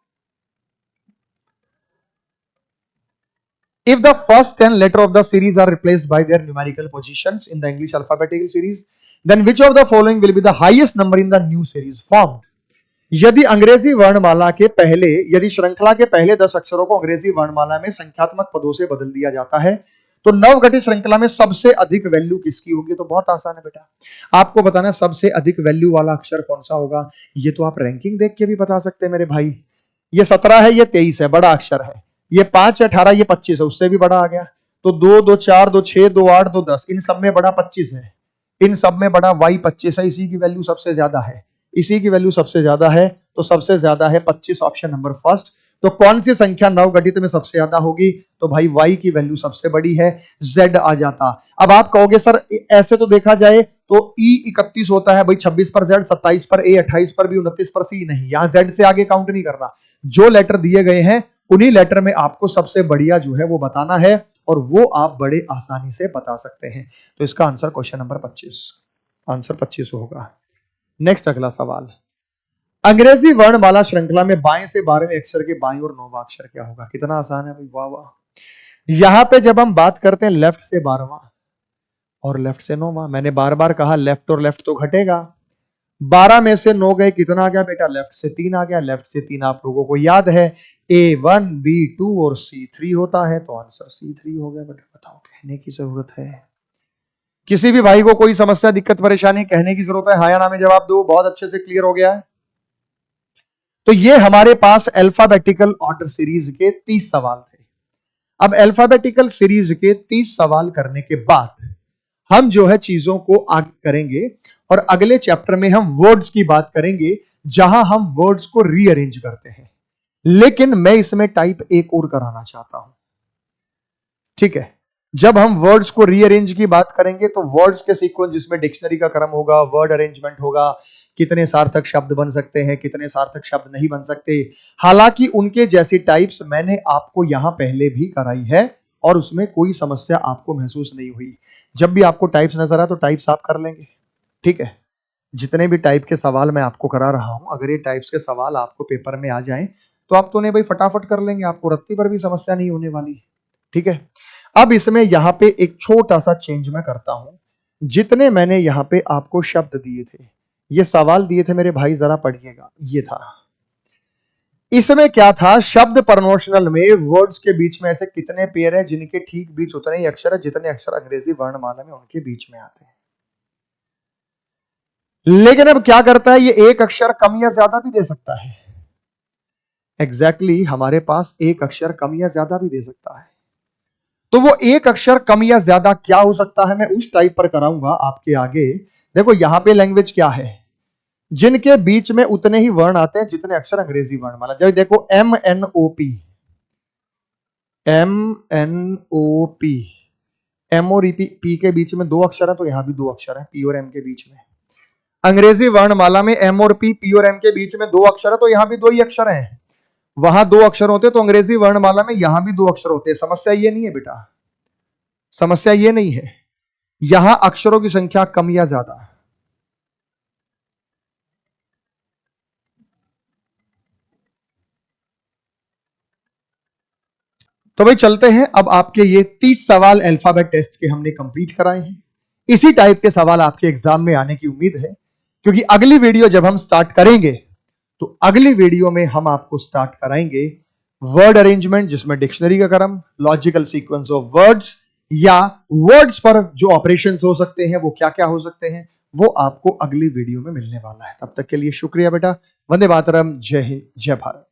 If the first 10 letter of the series are replaced by their numerical positions in the English alphabetical series, then which of the following will be the highest number in the new series formed? यदि अंग्रेजी वर्णमाला के पहले, यदि श्रृंखला के पहले 10 अक्षरों को अंग्रेजी वर्णमाला में संख्यात्मक पदों से बदल दिया जाता है तो नवगठित श्रृंखला में सबसे अधिक वैल्यू किसकी होगी? तो बहुत आसान है बेटा, आपको बताना है सबसे अधिक वैल्यू वाला अक्षर कौन सा होगा। ये तो आप रैंकिंग देख के भी बता सकते हैं मेरे भाई। ये 17 है, ये 23 है, बड़ा अक्षर है। ये 5 18, ये 25 है, उससे भी बड़ा आ गया। तो 2 2 4 2 6 2 8 2 10, इन सब में बड़ा 25 है, इन सब में बड़ा y 25 है, इसी की वैल्यू सबसे ज्यादा है। इसी की वैल्यू सबसे ज्यादा है, तो सबसे ज्यादा है 25, ऑप्शन नंबर फर्स्ट। तो कौन सी संख्या नवगठित में सबसे ज्यादा होगी? तो भाई y की वैल्यू सबसे बड़ी है, z आ जाता। अब आप कहोगे सर ऐसे तो देखा जाए तो e 31 होता है भाई, 26 पर z, 27 पर a, 28 पर b, 29 पर c। नहीं, यहां z से आगे काउंट नहीं करना। जो लेटर दिए गए हैं उन्हीं लेटर में आपको सबसे बढ़िया जो है वो बताना है, और वो आप बड़े आसानी से बता सकते हैं। तो इसका आंसर क्वेश्चन नंबर 25, आंसर 25 होगा। नेक्स्ट अगला सवाल, अंग्रेजी वर्णमाला श्रृंखला में बाएं से 12वें अक्षर के बाईं और 9वां अक्षर क्या होगा? कितना आसान है भाई, वाह वाह। यहां पे जब हम बात करते हैं लेफ्ट से 12वां और लेफ्ट से 9वां, मैंने बार बार कहा लेफ्ट और लेफ्ट तो घटेगा। 12 में से 9 गए, कितना आ गया बेटा? लेफ्ट से 3 आ गया। लेफ्ट से 3 आप लोगों को याद है A1, B2 और C3 होता है, तो आंसर C3 हो गया बेटा। बताओ, कहने की जरूरत है? किसी भी भाई को कोई समस्या, दिक्कत, परेशानी, कहने की जरूरत है? हाँ या ना में जवाब दो, बहुत अच्छे से क्लियर हो गया है। तो ये हमारे पास अल्फाबेटिकल ऑर्डर सीरीज के 30 सवाल थे। अब अल्फाबेटिकल सीरीज के 30 सवाल करने के बाद हम जो है चीजों को आगे करेंगे, और अगले चैप्टर में हम वर्ड्स की बात करेंगे, जहां हम वर्ड्स को रीअरेंज करते हैं। लेकिन मैं इसमें टाइप एक और कराना चाहता हूं, ठीक है? जब हम वर्ड्स को रीअरेंज की बात करेंगे तो वर्ड्स के सीक्वेंस, जिसमें डिक्शनरी का क्रम होगा, वर्ड अरेंजमेंट होगा, कितने सार्थक शब्द बन सकते हैं, कितने सार्थक शब्द नहीं बन सकते। हालांकि उनके जैसी टाइप्स मैंने आपको यहां पहले भी कराई है, और उसमें कोई समस्या आपको महसूस नहीं हुई। जब भी आपको टाइप्स नजर आए तो टाइप्स आप कर लेंगे, ठीक है? जितने भी टाइप के सवाल मैं आपको करा रहा हूं, अगर ये टाइप्स के सवाल आपको पेपर में आ जाएं तो आप तो उन्हें भाई फटाफट कर लेंगे, आपको रत्ती पर भी समस्या नहीं होने वाली, ठीक है? अब इसमें यहां पे एक छोटा सा चेंज मैं करता हूं। जितने मैंने यहां पे आपको शब्द दिए थे, ये सवाल दिए थे मेरे भाई, जरा पढ़िएगा। ये था, इसमें क्या था? शब्द प्रमोशनल में वर्ड्स के बीच में ऐसे कितने पेयर है जिनके ठीक बीच उतने ही अक्षर है जितने अक्षर अंग्रेजी वर्णमाला में उनके बीच में आते हैं। लेकिन अब क्या करता है, ये एक अक्षर कम या ज्यादा भी दे सकता है। एग्जैक्टली हमारे पास एक अक्षर कम या ज्यादा भी दे सकता है। तो वो एक अक्षर कम या ज्यादा क्या हो सकता है, मैं उस टाइप पर कराऊंगा आपके आगे। देखो यहां पे लैंग्वेज क्या है, जिनके बीच में उतने ही वर्ण आते हैं जितने अक्षर अंग्रेजी वर्णमाला। जब देखो MNOP, MNOP, M और P के बीच में 2 अक्षर है, तो यहां भी 2 अक्षर है, P और M के बीच में। अंग्रेजी वर्णमाला में M और P और M के बीच में 2 अक्षर है, तो यहां भी 2 ही अक्षर हैं। वहां 2 अक्षर होते तो अंग्रेजी वर्णमाला में यहां भी 2 अक्षर होते। समस्या ये नहीं है बेटा, समस्या ये नहीं है। यहां अक्षरों की संख्या कम या ज्यादा। तो भाई चलते हैं, अब आपके ये 30 सवाल अल्फाबेट टेस्ट के हमने कंप्लीट कराए हैं। इसी टाइप के सवाल आपके एग्जाम में आने की उम्मीद है, क्योंकि अगली वीडियो जब हम स्टार्ट करेंगे तो अगली वीडियो में हम आपको स्टार्ट कराएंगे वर्ड अरेंजमेंट, जिसमें डिक्शनरी का क्रम, लॉजिकल सीक्वेंस ऑफ वर्ड्स, या वर्ड्स पर जो ऑपरेशंस हो सकते हैं वो क्या क्या हो सकते हैं, वो आपको अगली वीडियो में मिलने वाला है। तब तक के लिए शुक्रिया बेटा। वंदे मातरम, जय हिंद, जय भारत।